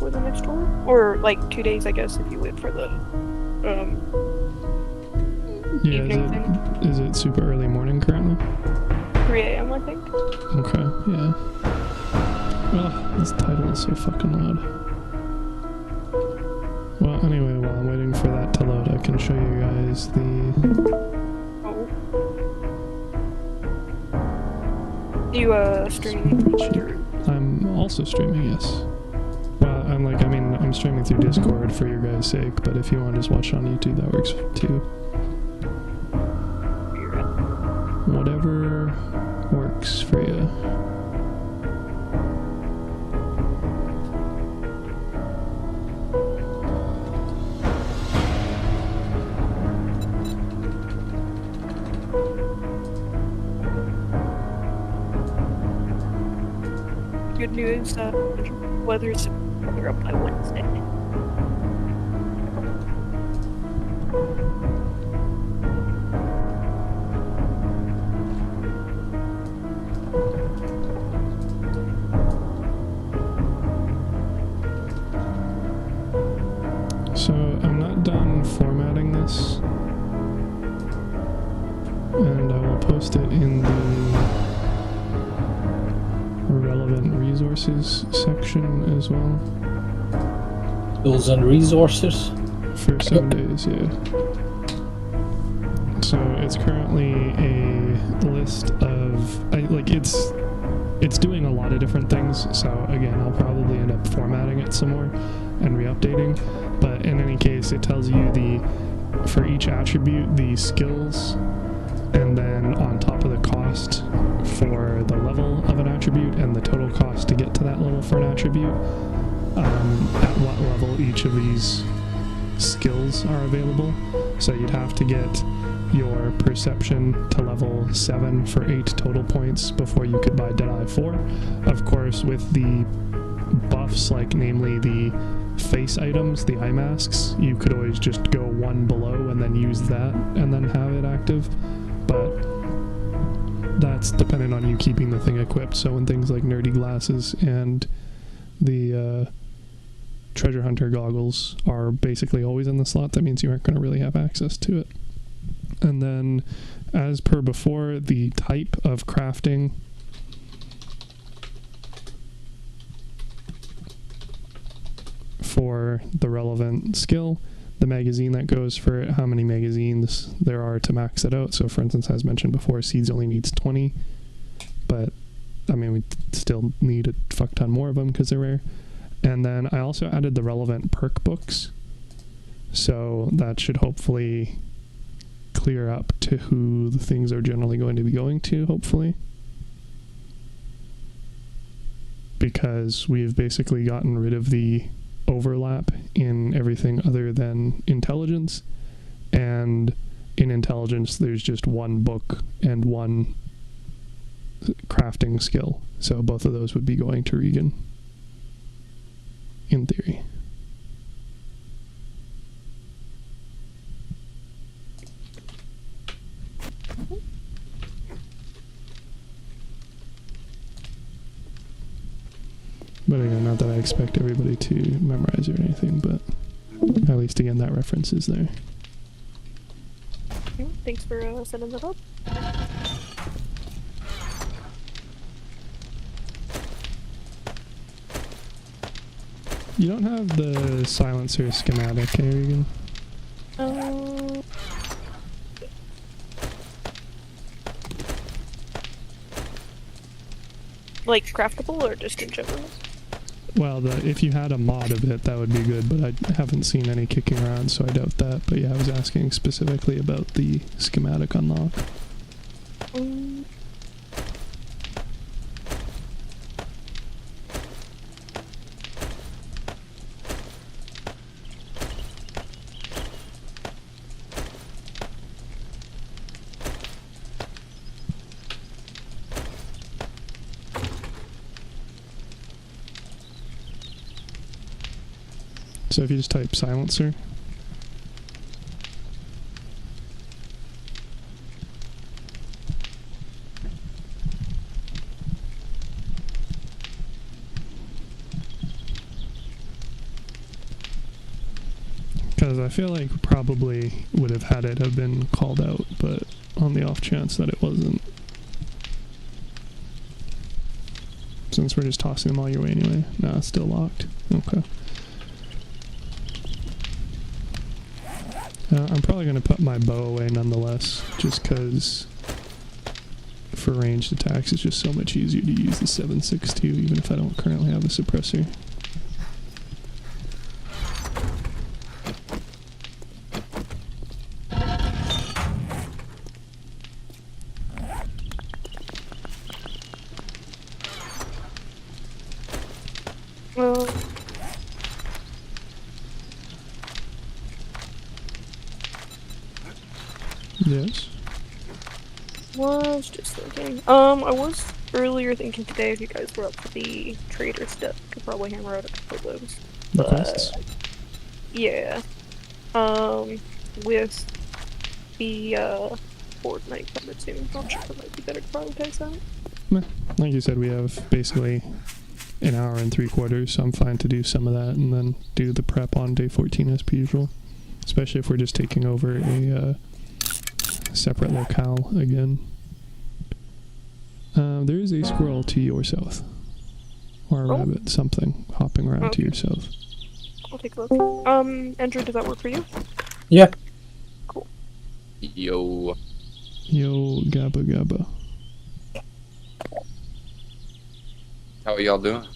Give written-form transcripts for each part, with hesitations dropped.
before the next one, or like 2 days, I guess, if you wait for the yeah, evening thing. Is it super early morning currently? 3 a.m. I think. Okay, yeah. Ugh, this title is so fucking loud. Well, anyway, while I'm waiting for that to load, I can show you guys the... Oh. You streaming? I'm also streaming, yes. Well, I'm streaming through Discord for your guys' sake, but if you want to just watch it on YouTube, that works too. Whatever works for you. Good news, weather's clear up by Wednesday. So I'm not done formatting this, and I will post it in the relevant resources section as well. Tools and resources? For 7 days, yeah. So it's currently a list of, it's doing a lot of different things, so again, I'll probably end up formatting it some more and re-updating, but in any case, it tells you for each attribute, the skills, and then on top of the cost for the level of an attribute and the total cost to get to that level for an attribute, at what level each of these skills are available. So you'd have to get your perception to level 7 for 8 total points before you could buy Deadeye 4. Of course, with the buffs, like namely the face items, the eye masks, you could always just go one below and then use that and then have it active, but that's dependent on you keeping the thing equipped. So when things like nerdy glasses and the treasure hunter goggles are basically always in the slot, that means you aren't going to really have access to it. And then, as per before, the type of crafting for the relevant skill, the magazine that goes for it, how many magazines there are to max it out. So for instance, as mentioned before, Seeds only needs 20, but I mean, we still need a fuck ton more of them because they're rare. And then I also added the relevant perk books, so that should hopefully clear up to who the things are generally going to be going to, hopefully. Because we've basically gotten rid of the overlap in everything other than intelligence, and in intelligence there's just one book and one crafting skill, so both of those would be going to Regan in theory. But again, not that I expect everybody to memorize or anything, but at least again that reference is there. Thanks for setting that up. You don't have the silencer schematic, eh, Regan? Like craftable or just in general? Well, if you had a mod of it, that would be good, but I haven't seen any kicking around, so I doubt that. But yeah, I was asking specifically about the schematic unlock. So if you just type silencer, Because I feel like we probably would have had it have been called out, but on the off chance that it wasn't. Since we're just tossing them all your way anyway. Nah, it's still locked. Okay. I'm probably going to put my bow away nonetheless, just because for ranged attacks it's just so much easier to use the 7.62 even if I don't currently have a suppressor. Well, Yes. was just thinking. I was earlier thinking today if you guys were up for the trader stuff, could probably hammer out a couple of those. Requests? Yeah. With the Fortnite coming soon, I'm sure it might be better to prioritize that. Meh. Like you said, we have basically an hour and 3/4, so I'm fine to do some of that and then do the prep on day 14 as per usual. Especially if we're just taking over a separate locale again. There is a squirrel to your south. Or a rabbit, something hopping around to your south. I'll take a look. Andrew, does that work for you? Yeah. Cool. Yo. Yo, gabba gabba. How are y'all doing?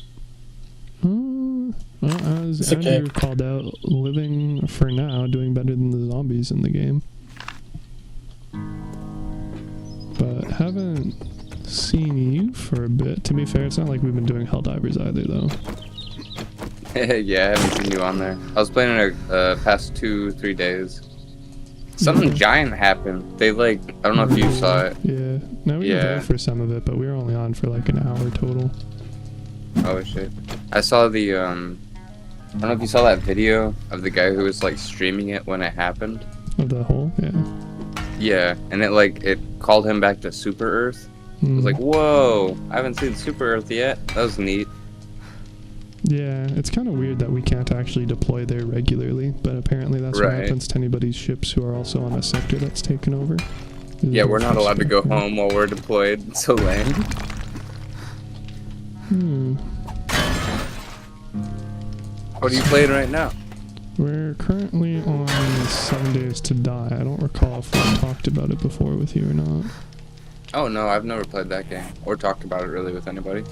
Well, as It's Andrew okay. called out, living for now, doing better than the zombies in the game. But haven't seen you for a bit. To be fair, it's not like we've been doing Helldivers either, though. Yeah, I haven't seen you on there. I was playing it past 2-3 days. Something giant happened. They I don't know if you saw it. Yeah. No, we were Yeah. there for some of it, but we were only on for like an hour total. Oh shit. I saw the I don't know if you saw that video of the guy who was streaming it when it happened. Of the whole? Yeah. Yeah, and it called him back to Super Earth. I was like, whoa, I haven't seen Super Earth yet. That was neat. Yeah, it's kind of weird that we can't actually deploy there regularly, but apparently that's what Right. happens to anybody's ships who are also on a sector that's taken over. Yeah, we're not allowed to go home while we're deployed. It's so lame. What are you playing right now? We're currently on 7 Days to Die. I don't recall if we talked about it before with you or not. Oh no, I've never played that game or talked about it really with anybody.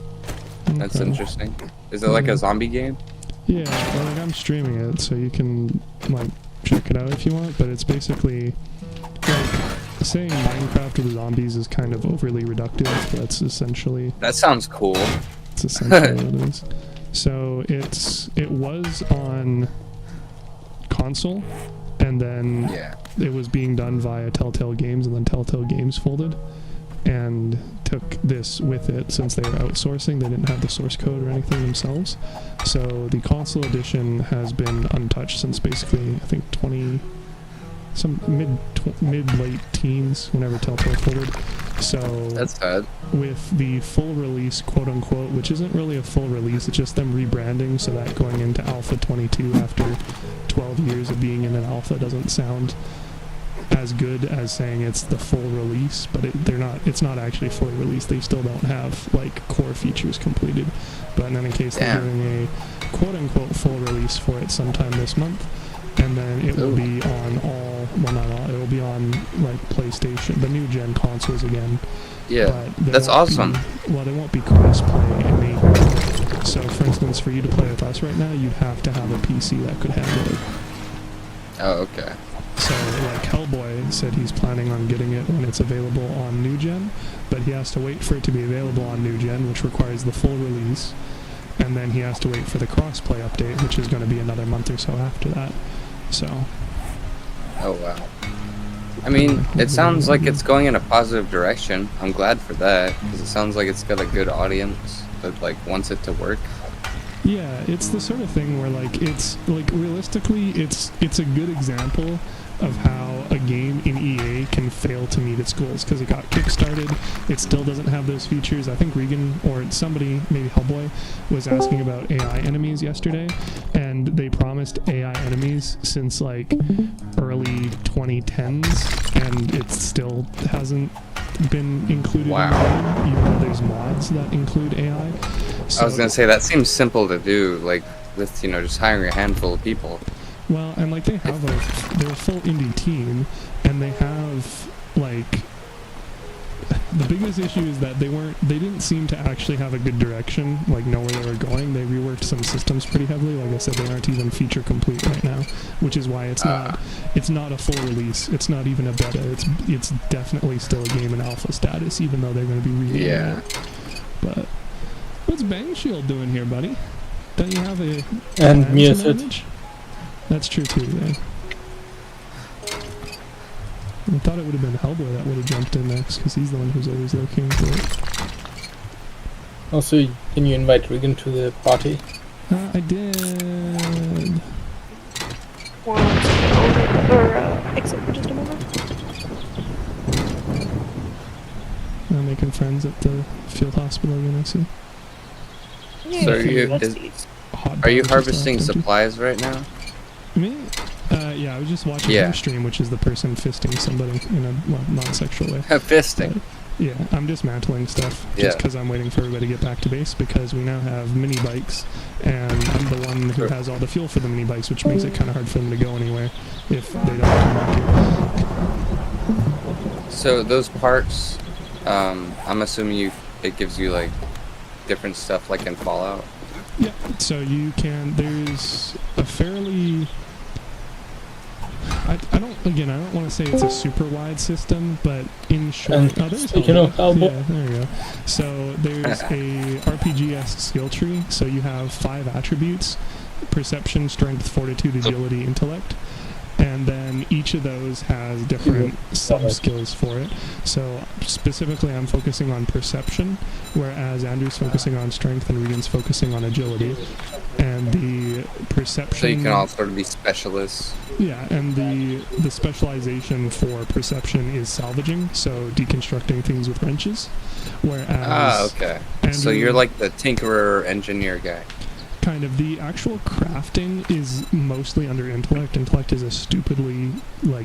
That's Okay. interesting. Is it like a zombie game? Yeah, well, I'm streaming it, so you can check it out if you want. But it's basically saying Minecraft with zombies is kind of overly reductive. That's essentially That sounds cool. it's essentially what it is. So it was on console, and then Yeah. it was being done via Telltale Games, and then Telltale Games folded and took this with it. Since they were outsourcing, they didn't have the source code or anything themselves, so the console edition has been untouched since basically I think mid late teens, whenever Telltale folded. So That's sad. with the full release, quote unquote, which isn't really a full release, it's just them rebranding so that going into Alpha 22 after 12 years of being in an alpha doesn't sound as good as saying it's the full release, but it's not actually fully released. They still don't have core features completed, but in any case they're doing a quote unquote full release for it sometime this month, and then it will be on it will be on PlayStation, the new gen consoles again. Yeah, But that's awesome. There won't be cross-play enabled. So, for instance, for you to play with us right now, you'd have to have a PC that could handle it. Oh, okay. So, Hellboy said he's planning on getting it when it's available on new gen, but he has to wait for it to be available on new gen, which requires the full release, and then he has to wait for the cross-play update, which is going to be another month or so after that. So. Oh wow. I mean, it sounds like it's going in a positive direction. I'm glad for that, because it sounds like it's got a good audience that wants it to work. Yeah, it's the sort of thing where it's realistically it's a good example of how a game in EA can fail to meet its goals, because it got kickstarted, it still doesn't have those features. I think Regan or somebody, maybe Hellboy, was asking about AI enemies yesterday, and and they promised AI enemies since like early 2010s, and it still hasn't been included in the game, even though there's mods that include AI. So, I was gonna say, that seems simple to do, like with just hiring a handful of people. well, and like they're a full indie team, and they have like, the biggest issue is that they didn't seem to actually have a good direction, like know where they were going. They reworked some systems pretty heavily. Like I said, they aren't even feature complete right now, which is why it's not a full release. It's not even a beta. It's definitely still a game in alpha status, even though they're going to be releasing it. But what's Bang Shield doing here, buddy? Don't you have a And muted. That's true too, yeah. I thought it would have been Hellboy that would have jumped in next, because he's the one who's always looking for it. Also, can you invite Regan to the party? I did. Exit for just a moment. I'm making friends at the field hospital again, I see. Yeah, So are you Hot dogs harvesting and stuff, don't you? supplies right now? Me? Yeah, I was just watching your stream, which is the person fisting somebody in a non-sexual way. Fisting. Yeah, I'm dismantling stuff just because I'm waiting for everybody to get back to base, because we now have mini bikes, and I'm the one who has all the fuel for the mini bikes, which makes it kind of hard for them to go anywhere if they don't come back. So those parts, I'm assuming it gives you like different stuff like in Fallout. Yeah, so you can, there's a fairly, I don't want to say it's a super wide system, but in short, speaking of Hellboy, yeah, there you go. So there's a RPG-esque skill tree, so you have 5 attributes: perception, strength, fortitude, agility, intellect. And then each of those has different sub-skills for it. So specifically I'm focusing on perception, whereas Andrew's focusing on strength and Regan's focusing on agility. And the perception... So you can all sort of be specialists. Yeah, and the specialization for perception is salvaging, so deconstructing things with wrenches. Whereas... okay. Andrew, So you're like the tinkerer engineer guy. Kind of. The actual crafting is mostly under intellect. Intellect is a stupidly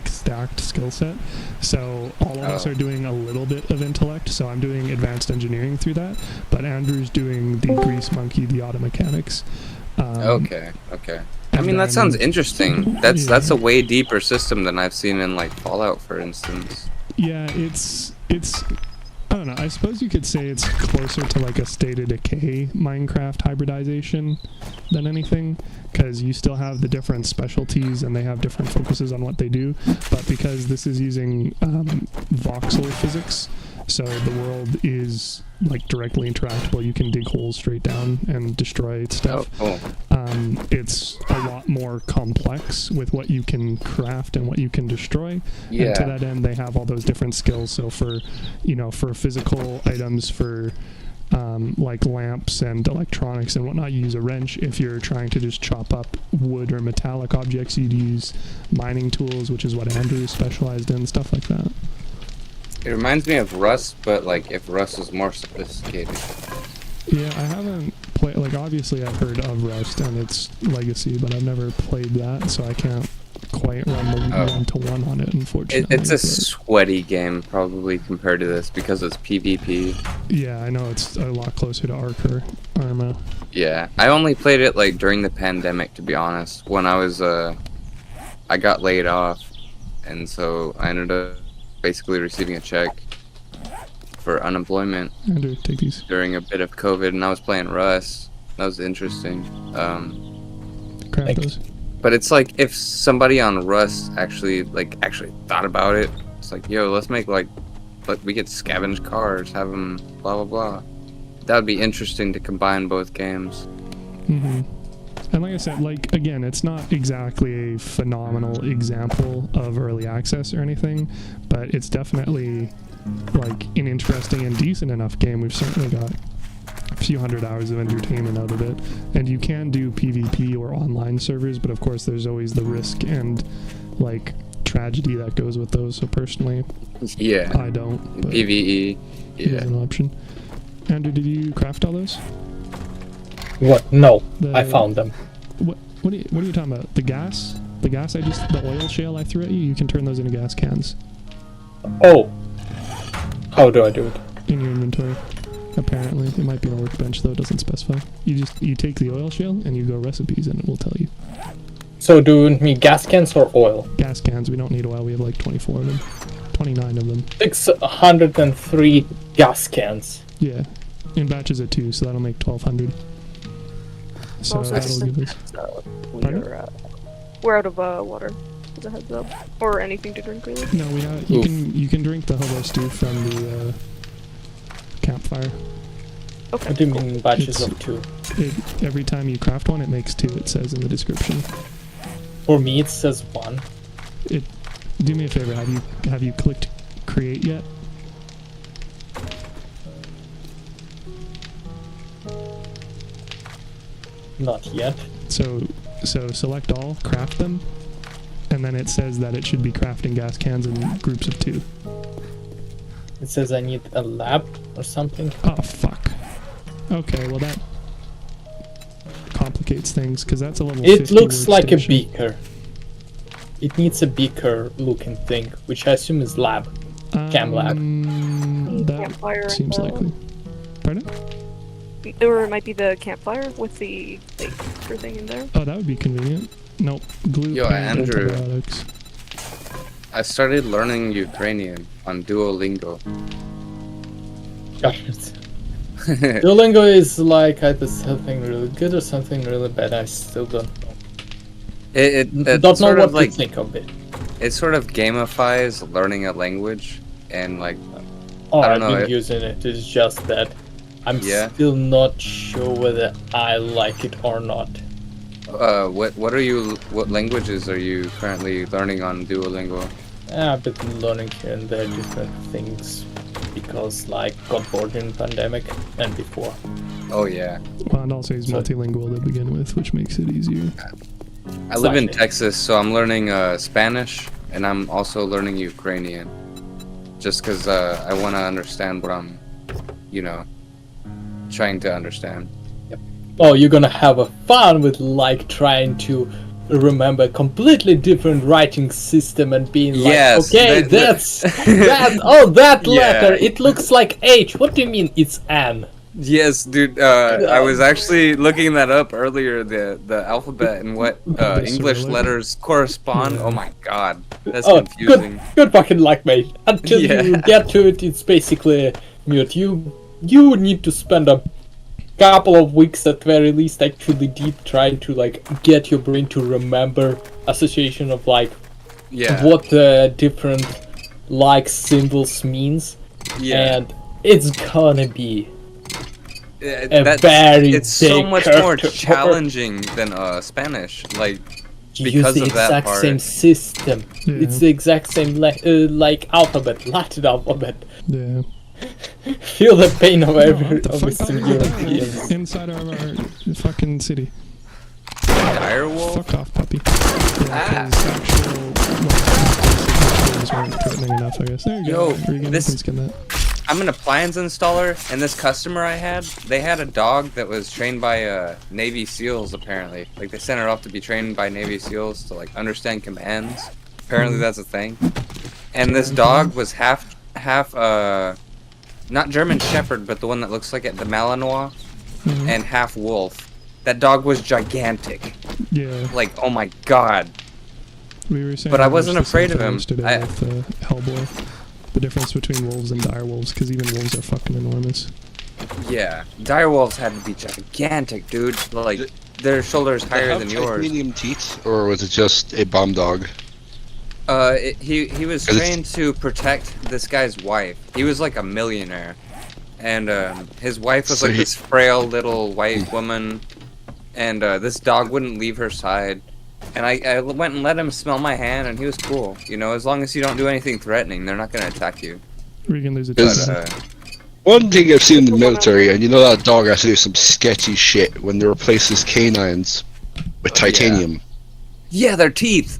stacked skill set, so all of us are doing a little bit of intellect. So I'm doing advanced engineering through that, but Andrew's doing the grease monkey, the auto mechanics. Okay. I mean, that sounds interesting. That's a way deeper system than I've seen in like Fallout, for instance. Yeah, it's I don't know, I suppose you could say it's closer to like a State of Decay Minecraft hybridization than anything, because you still have the different specialties and they have different focuses on what they do, but because this is using voxel physics, so the world is like directly interactable, you can dig holes straight down and destroy stuff. Oh, cool. It's a lot more complex with what you can craft and what you can destroy. Yeah. And to that end, they have all those different skills. So for physical items, for like lamps and electronics and whatnot, you use a wrench. If you're trying to just chop up wood or metallic objects, you'd use mining tools, which is what Andrew specialized in, stuff like that. It reminds me of Rust, but like if Rust was more sophisticated. Yeah, I haven't played, obviously I've heard of Rust and its legacy, but I've never played that, so I can't quite run the one-to-one on it, unfortunately. It's a sweaty game, probably, compared to this, because it's PvP. Yeah, I know, it's a lot closer to Ark or Arma. Yeah, I only played it, during the pandemic, to be honest. When I was, I got laid off, and so I ended up basically receiving a check for unemployment. Andrew, take these. During a bit of COVID, and I was playing Rust. That was interesting. Craft those. But it's like if somebody on Rust actually thought about it. It's like, yo, let's make we could scavenge cars, have them blah blah blah. That would be interesting to combine both games. Mm-hmm. And like I said, again, it's not exactly a phenomenal example of early access or anything, but it's definitely an interesting and decent enough game. We've certainly got a few hundred hours of entertainment out of it, and you can do PvP or online servers, but of course there's always the risk and tragedy that goes with those. So personally, yeah, I don't. But PvE, it is an option. Andrew, did you craft all those? What? No, I found them. What? What are you talking about? The gas? The oil shale I threw at you, you can turn those into gas cans. Oh. How do I do it? In your inventory. Apparently. It might be on a workbench though, it doesn't specify. You take the oil shale and you go recipes and it will tell you. So do you want me gas cans or oil? Gas cans, we don't need oil, we have like 24 of them. 29 of them. 603 gas cans. Yeah. In batches of 2, so that'll make 1200. So Also, that'll give us... we're out of water. As a heads up, or anything to drink really. No, we have. You can drink the hobo stew from the campfire. Okay. What do you mean batches It's- of 2? Every time you craft one, it makes 2. It says in the description. For me it says 1. Do me a favor. Have you clicked create yet? Not yet. So select all, craft them, and then it says that it should be crafting gas cans in groups of 2. It says I need a lab or something. Oh fuck. Okay, well that complicates things because that's a level 50 It looks like a workstation. beaker. It needs a beaker looking thing, which I assume is lab. Cam lab. That Campfire seems and, likely. Pardon? Or it might be the campfire with the baker thing in there. Oh, that would be convenient. Nope. Glue Yo, and Andrew. antibiotics. I started learning Ukrainian on Duolingo. Gosh, Duolingo is like either something really good or something really bad. I still don't know. It Don't know sort what of like to think of it. it sort of gamifies learning a language, and like Oh, I I've don't know, been using it. It's just that I'm Yeah. still not sure whether I like it or not. what languages are you currently learning on Duolingo? I've been learning here and there different things because like got bored in pandemic and before. Oh yeah, Well, and also he's So- multilingual to begin with, which makes it easier. I live in Slightly. Texas, so I'm learning Spanish, and I'm also learning Ukrainian, just because I want to understand what I'm, trying to understand. Oh, you're gonna have a fun with like trying to remember a completely different writing system and being like, Yes, okay, that- that's that Yeah. letter. It looks like H. What do you mean it's N? Yes, dude. I was actually looking that up earlier. The alphabet and what English Cyrillic? letters correspond. Yeah. Oh my god, that's Oh, confusing. good fucking luck, mate. Until Yeah. you get to it, it's basically mute. You need to spend a couple of weeks at very least actually deep trying to like get your brain to remember association of like Yeah. what the different like symbols means, Yeah. and it's gonna be That's- very it's so big much curve more to- challenging than Spanish. Like you because use the of that exact part. same system. Yeah. It's the exact same like alphabet, Latin alphabet. Yeah. Feel the pain of every What the of fuck? Eastern Europeans. Inside of our fucking city. direwolf. Fuck off, puppy. Yeah, 'cause actual things weren't threatening enough, I guess. There you Yo, go. Regan, this- please get that. I'm an appliance installer, and this customer I had, they had a dog that was trained by Navy SEALs. Apparently, like they sent her off to be trained by Navy SEAls to like understand commands. Apparently, that's a thing. And this dog was half not German Shepherd, but the one that looks like it, the Malinois, Mhm. and half wolf. That dog was gigantic. Yeah. Like, oh my god. We were saying But I how much wasn't the afraid of same thing him. yesterday with Hellboy. The difference between wolves and dire wolves, because even wolves are fucking enormous. Yeah, dire wolves had to be gigantic, dude. Like their shoulders higher than yours. Medium teeth, or was it just a bomb dog? He was 'Cause it's- trained to protect this guy's wife. He was like a millionaire, and his wife was So like he- this frail little white woman, and this dog wouldn't leave her side. And I went and let him smell my hand, and he was cool. You know, as long as you don't do anything threatening, they're not gonna attack you. Regan, there's a Is- chicken. One thing I've seen in the military, and you know that dog has to do some sketchy shit when they replace his canines with Oh, yeah. titanium. Yeah, their teeth.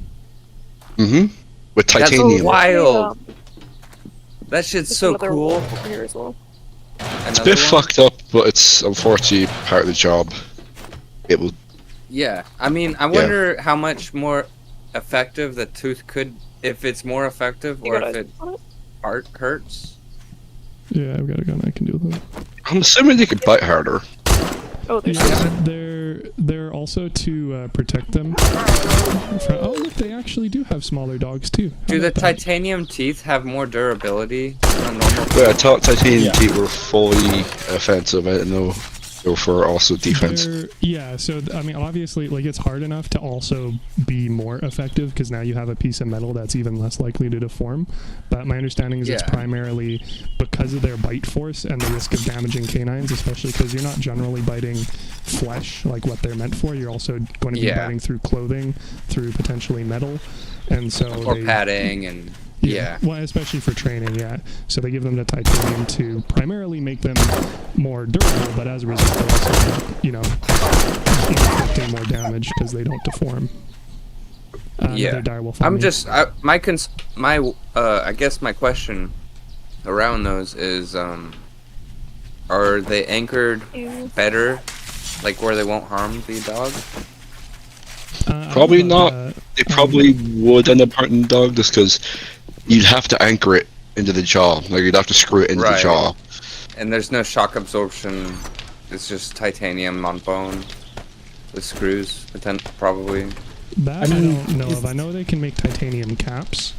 Mm-hmm. With That's titanium. wild. That shit's There's so another cool. wolf over here as well. It's a bit fucked up, but it's unfortunately part of the job. It will Yeah, I mean, I wonder how much more effective the tooth could, if it's more effective You or got if it hurts. Yeah, I've got a gun. I can deal with it. I'm assuming they could bite harder. Oh, there's Yeah, they're also to protect them. Oh, look, they actually do have smaller dogs too. How Do the about that? titanium teeth have more durability than normal? But I thought titanium Yeah. teeth were fully offensive. I didn't know they were for also defense. Yeah, so I mean, obviously, like it's hard enough to also be more effective because now you have a piece of metal that's even less likely to deform. But my understanding is it's Yeah. primarily because of their bite force and the risk of damaging canines, especially because you're not generally biting flesh like what they're meant for. You're also going to be Yeah. biting through clothing, through potentially metal, and so Or they, padding and yeah. Well, especially for training, yeah. So they give them the titanium to primarily make them more durable, but as a result, they're also, inflicting more damage because they don't deform. Yeah. Another dire will find I'm me. just I guess my question around those is are they anchored Ew. better, like where they won't harm the dog? I don't Probably know about not. that. They probably would end up hurting the dog just because you'd have to anchor it into the jaw. Like you'd have to screw it into the Right. jaw. And there's no shock absorption. It's just titanium on bone with screws, probably. That I I mean, don't know of. I know they can make titanium caps,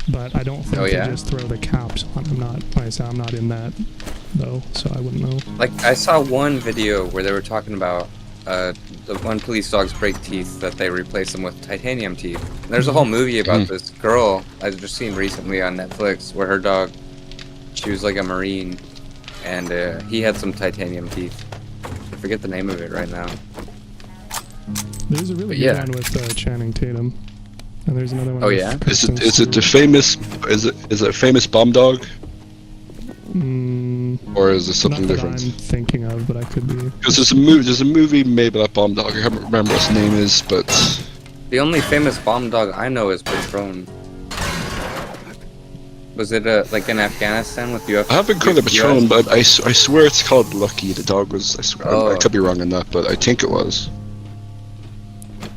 but I don't think Oh, yeah? they just throw the caps on. I'm not in that though, so I wouldn't know. Like I saw one video where they were talking about the one police dog's break teeth that they replace them with titanium teeth. And there's a whole movie about this girl I've just seen recently on Netflix where her dog, she was like a Marine, and he had some titanium teeth. I forget the name of it right now. There's a really But good yeah. one with Channing Tatum, and there's another one. Oh, with yeah? Kristen Is it the Stewart. famous? Is it a famous bomb dog, or is it Not something that different? I'm thinking of, but I could be. Because there's a movie made by that bomb dog. I can't remember what its name is, but The only famous bomb dog I know is Patron. Was it like in Afghanistan with UFC? I haven't called it with Patron, US? but I swear it's called Lucky. The dog was. I swear, I Oh. could be wrong on that, but I think it was.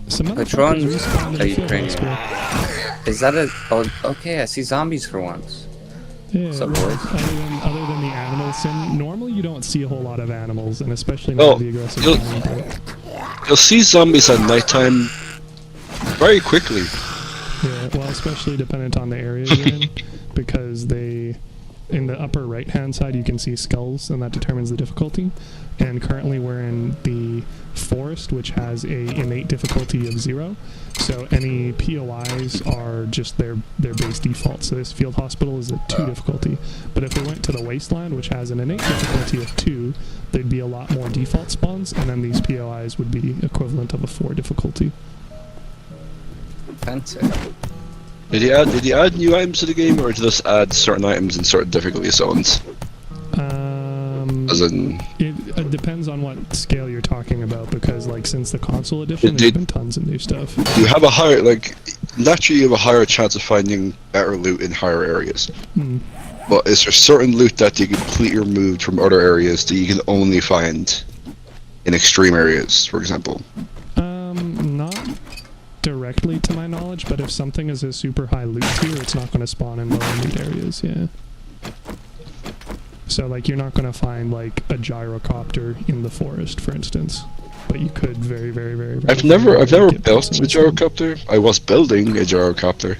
Some Patron motherfuckers respawn in the field Ukrainian. hospital. Is that a? Oh, okay. I see zombies for once. Yeah, What's up, well, boys? other than the animal sin, normally you don't see a whole lot of animals, and especially Oh, not the aggressive you'll- kind. You'll see zombies at nighttime very quickly. Yeah, well, especially dependent on the area you're in, because in the upper right-hand side, you can see skulls, and that determines the difficulty. And currently, we're in the forest, which has a innate difficulty of 0. So any POIs are just their base default. So this field hospital is a 2 difficulty. But if we went to the wasteland, which has an innate difficulty of 2, there'd be a lot more default spawns, and then these POIs would be equivalent of a 4 difficulty. Fancy. Did he add new items to the game, or did he just add certain items in certain difficulty zones? As in, It depends on what scale you're talking about, because like since the console edition, there's did- been tons of new stuff. you have a higher naturally you have a higher chance of finding better loot in higher areas. But is there certain loot that you completely removed from other areas that you can only find in extreme areas, for example? Not directly to my knowledge, but if something is a super high loot tier, it's not going to spawn in lower loot areas. Yeah. So like you're not going to find like a gyrocopter in the forest, for instance, but you could very, very, very. very I've never get built bits a in this one. gyrocopter. I was building a gyrocopter.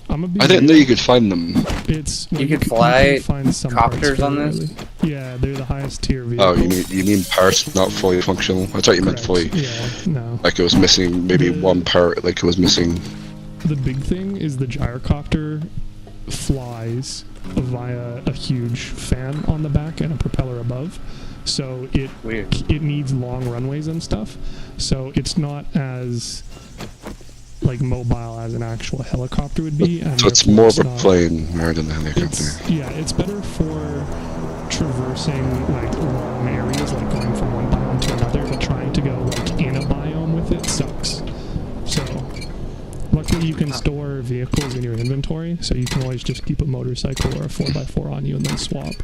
I'm a big I didn't know you could find them. It's You well, could fly find some parts copters on fairly this? early. Yeah, they're the highest tier vehicle. Oh, you mean parts, not fully functional? I thought you meant fully. Yeah, no. Like it was missing maybe one part. Like it was missing. The big thing is the gyrocopter flies via a huge fan on the back and a propeller above. So Weird. it needs long runways and stuff. So it's not as like mobile as an actual helicopter would be. And So it's therefore more of a not- plane rather than a helicopter. it's better for traversing like long areas, like going from one biome to another, but trying to go like in a biome with it sucks. So luckily you can store vehicles in your inventory, so you can always just keep a motorcycle or a 4x4 on you and then swap.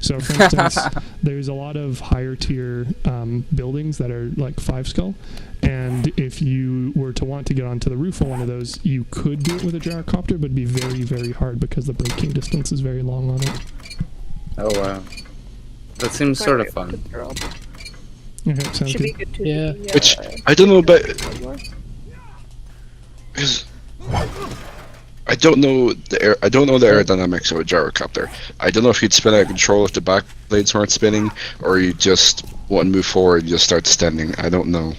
So, for instance, there's a lot of higher tier buildings that are like 5 skull, and if you were to want to get onto the roof of one of those, you could do it with a gyrocopter, but it'd be very, very hard because the braking distance is very long on it. Oh wow, that seems sort of fun. Okay, sounds Should be good. good to Yeah. be, Which I don't know about. I don't know the aerodynamics of a gyrocopter. I don't know if you'd spin out of control if the back blades weren't spinning, or you just want to move forward and just start standing. I don't know.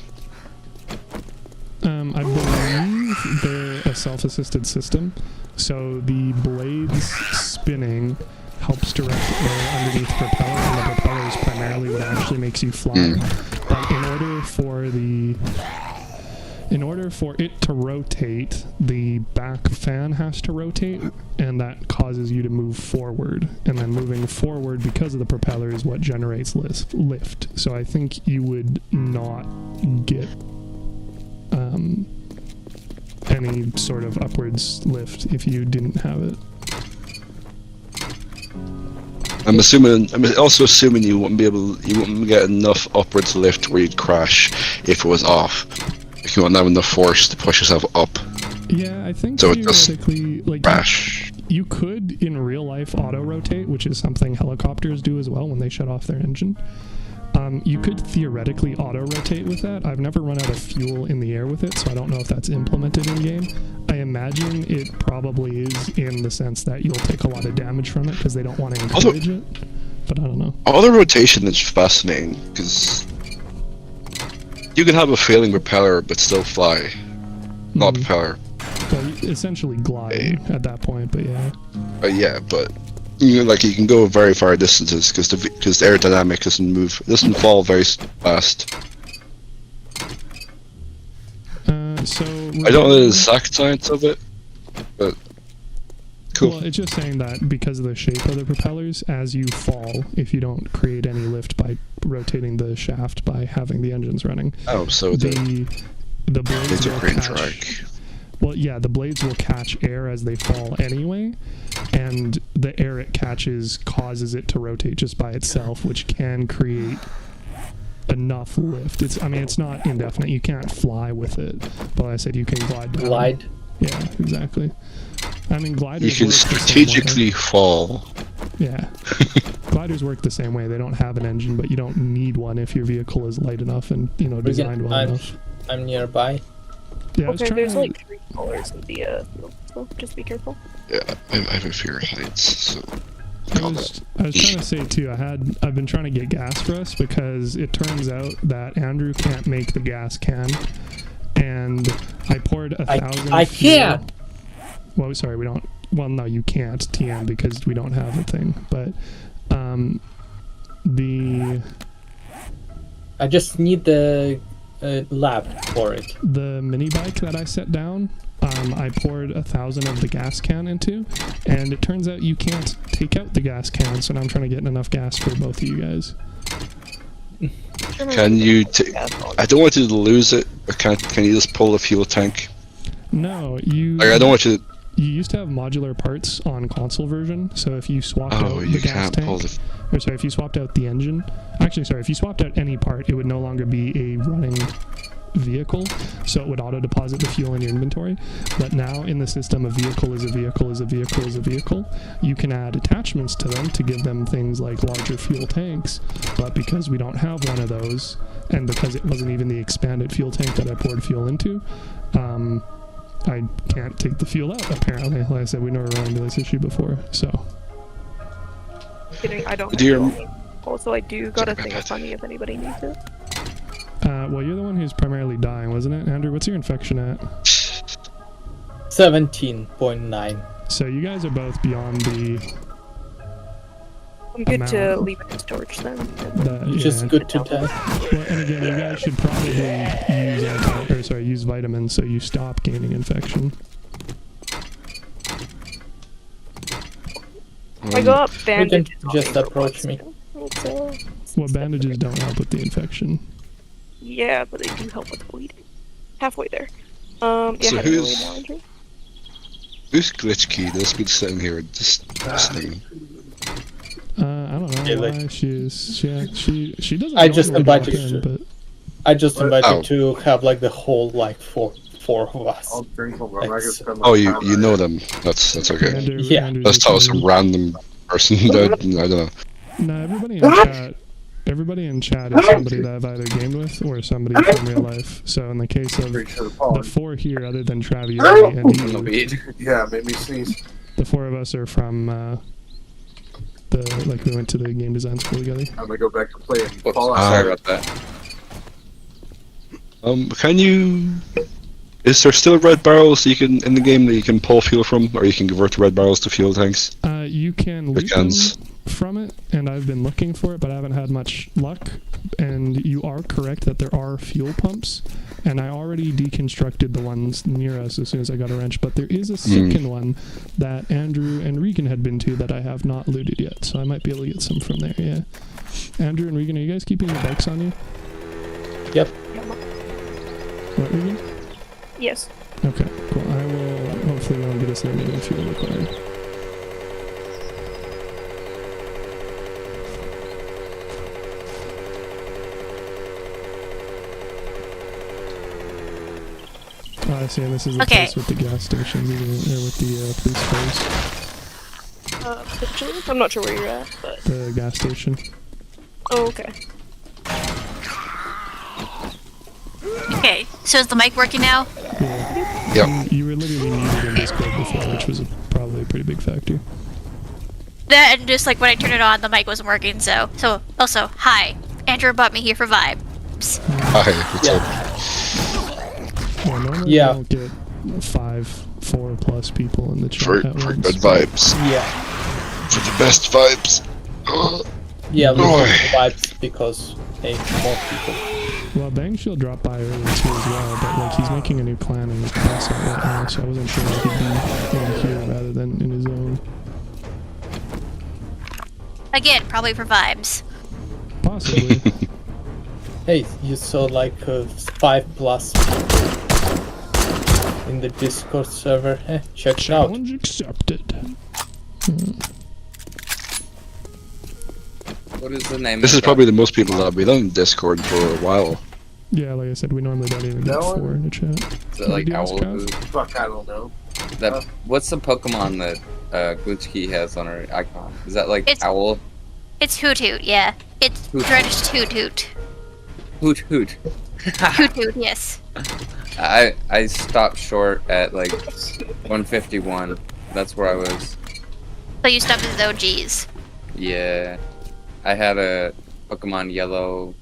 I believe they're a self-assisted system, so the blades spinning helps direct air underneath the propeller, and the propeller is primarily what actually makes you fly. But in order for it to rotate, the back fan has to rotate, and that causes you to move forward. And then moving forward because of the propeller is what generates lift. So I think you would not get any sort of upwards lift if you didn't have it. I'm also assuming you wouldn't get enough upwards lift where you'd crash if it was off. If you wouldn't have enough force to push yourself up. Yeah, I think So it just theoretically, like, crash. you could in real life auto rotate, which is something helicopters do as well when they shut off their engine. You could theoretically auto rotate with that. I've never run out of fuel in the air with it, so I don't know if that's implemented in game. I imagine it probably is, in the sense that you'll take a lot of damage from it because they don't want to encourage it. But I don't know. Auto rotation is fascinating because you can have a failing propeller but still fly. Not propeller. Well, essentially glide at that point, but yeah. Yeah, but you can go very far distances because the aerodynamic doesn't fall very fast. So I don't know the exact science of it, but cool. Well, it's just saying that because of the shape of the propellers, as you fall, if you don't create any lift by rotating the shaft by having the engines running, So the blades will crane catch. track. Well, yeah, the blades will catch air as they fall anyway, and the air it catches causes it to rotate just by itself, which can create enough lift. It's not indefinite. You can't fly with it. But I said you can glide down. Glide. Yeah, exactly. I mean, gliders You can work the same way. strategically fall. Yeah. Gliders work the same way. They don't have an engine, but you don't need one if your vehicle is light enough and, designed well enough. I'm nearby. Yeah, I was Okay, trying there's to... like 3 colors in the field, so just be careful. Yeah, I have a fear of heights, so I was trying to say too, I've been trying to get gas for us because it turns out that Andrew can't make the gas can, and I poured 1,000 I fuel. can't! Well, sorry, we don't. Well, no, you can't, TM, because we don't have a thing. But I just need the lab for it. the mini bike that I set down, I poured 1,000 of the gas can into, and it turns out you can't take out the gas can, so now I'm trying to get enough gas for both of you guys. can you? I don't want you to lose it, but can you just pull the fuel tank? No, you... I don't want you to... You used to have modular parts on console version, so if you swapped out the you gas can't tank, pull the... or sorry, if you swapped out the engine, if you swapped out any part, it would no longer be a running vehicle, so it would auto-deposit the fuel in your inventory. But now in the system, a vehicle is a vehicle is a vehicle is a vehicle. You can add attachments to them to give them things like larger fuel tanks, but because we don't have one of those, and because it wasn't even the expanded fuel tank that I poured fuel into, I can't take the fuel out, apparently. Like I said, we never ran into this issue before, so... Kidding, I don't have Dear- fuel. Also, I do got a thing of honey if anybody needs it. well, you're the one who's primarily dying, wasn't it? Andrew, what's your infection at? 17.9. So you guys are both beyond the... I'm good amount. to leave it in storage then. It's just good to test. Well, and again, you guys should probably use vitamins so you stop gaining infection. I got bandages. You can just approach me. Well, bandages don't help with the infection. Yeah, but they do help with bleeding. Halfway there. Yeah, So had a really who's- allergy. Who's Glitch Key that's been sitting here just listening? I don't know. know why she is. Yeah, she doesn't. I just normally invited walk in, you. but I just invited Oh. to have like the whole like four of us. I'll drink them. I'm not gonna spend my Oh, you time you on know it. them. That's okay. Yeah. Andrew's Let's tell a some fan. random person that I don't know. No, everybody in chat is somebody that I've either gamed with or somebody from real life. So in the case of Pretty sure the the pollen. 4 here, other than Travi and On the you, weed. Yeah, made me sneeze. the 4 of us are from we went to the game design school together. I'm gonna go back to playing Whoops, Fallout. sorry about that. Can you? Is there still red barrels you can in the game that you can pull fuel from, or you can convert red barrels to fuel tanks? You can loot them from it, and I've been looking for it, but I haven't had much luck. And you are correct that there are fuel pumps, and I already deconstructed the ones near us as soon as I got a wrench. But there is a second one that Andrew and Regan had been to that I have not looted yet, so I might be able to get some from there. Yeah, Andrew and Regan, are you guys keeping your bikes on you? Yep. What, Regan? Yes. Okay, cool. I will hopefully won't get us there getting fuel required. I see, and this is the Okay. place with the gas stations, isn't it? Or with the police cars. Potentially? I'm not sure where you're at, but. The gas station. Oh, okay. Okay, so is the mic working now? Yeah. Yep. You were literally muted in Discord before, which was probably a pretty big factor. That and just like when I turned it on, the mic wasn't working. So also, hi, Andrew brought me here for vibes. Hi, what's up? Yeah, normally Yeah. you don't get 4 plus people in the chat For at once. good vibes. Yeah. For the best vibes. Yeah, Boy. losing the vibes because hey, more people. Well, Bang Shield dropped by earlier too as well, but like he's making a new clan in his class right now, so I wasn't sure if he'd be in here rather than in his own. Again, probably for vibes. Possibly. Hey, you saw like 5 plus people in the Discord server. Check it out. Challenge accepted. What is the name This of is probably the most people that have been on Discord for a while. Yeah, like I said, we normally don't even get No 4 one- in the chat. Is it like What do you ask, Owl? Trav? Fuck, I don't know. That what's the Pokemon that Glitchkey has on her icon? Is that like It's- Owl? It's Hoot Hoot, yeah. It's Hoot. drenched Hoot Hoot. Hoot Hoot. Hoot Hoot, yes. I stopped short at like 151. That's where I was. So you stopped at the OGs. Yeah. I had a Pokemon Yellow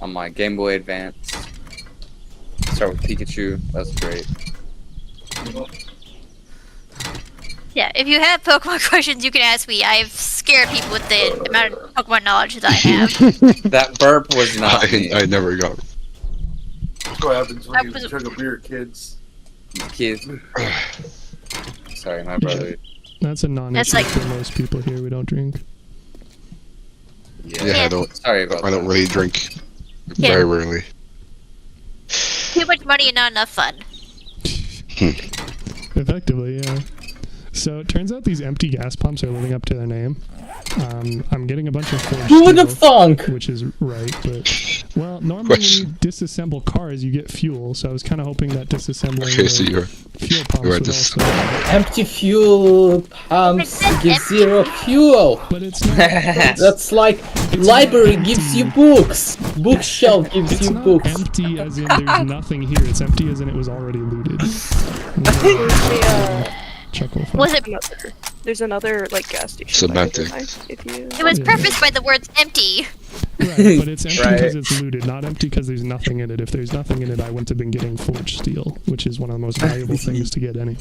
on my Game Boy Advance. Start with Pikachu. That's great. Yeah, if you have Pokemon questions, you can ask me. I've scared people with the amount of Pokemon knowledge that I have. That burp was not me. I never got. Look what happens when That you was a- drink a beer, kids. Kids. Sorry, my brother. That's a non-issue That's like- for most people here. We don't drink. Yeah, I don't. Sorry about I don't that. really drink. Yeah. Very rarely. Too much money and not enough fun. Effectively, yeah. So it turns out these empty gas pumps are living up to their name. I'm getting a bunch of forged Who would have steel, thunk? which is right, but well, normally Question. when you disassemble cars, you get fuel. So I was kind of hoping that disassembling Okay, so the you're. fuel pumps you're would dis- also. Empty fuel pumps It's give empty. 0 fuel. But it's not. That's like It's library not gives you empty. books. Bookshelf gives It's you not books. empty as in there's nothing here. It's empty as in it was already looted. Chuckle. Was it? There's another like gas station. Semantics. If you. It was Yeah. prefaced by the words empty. Right, but it's empty Right. because it's looted, not empty because there's nothing in it. If there's nothing in it, I wouldn't have been getting forged steel, which is one of the most valuable things to get anyway.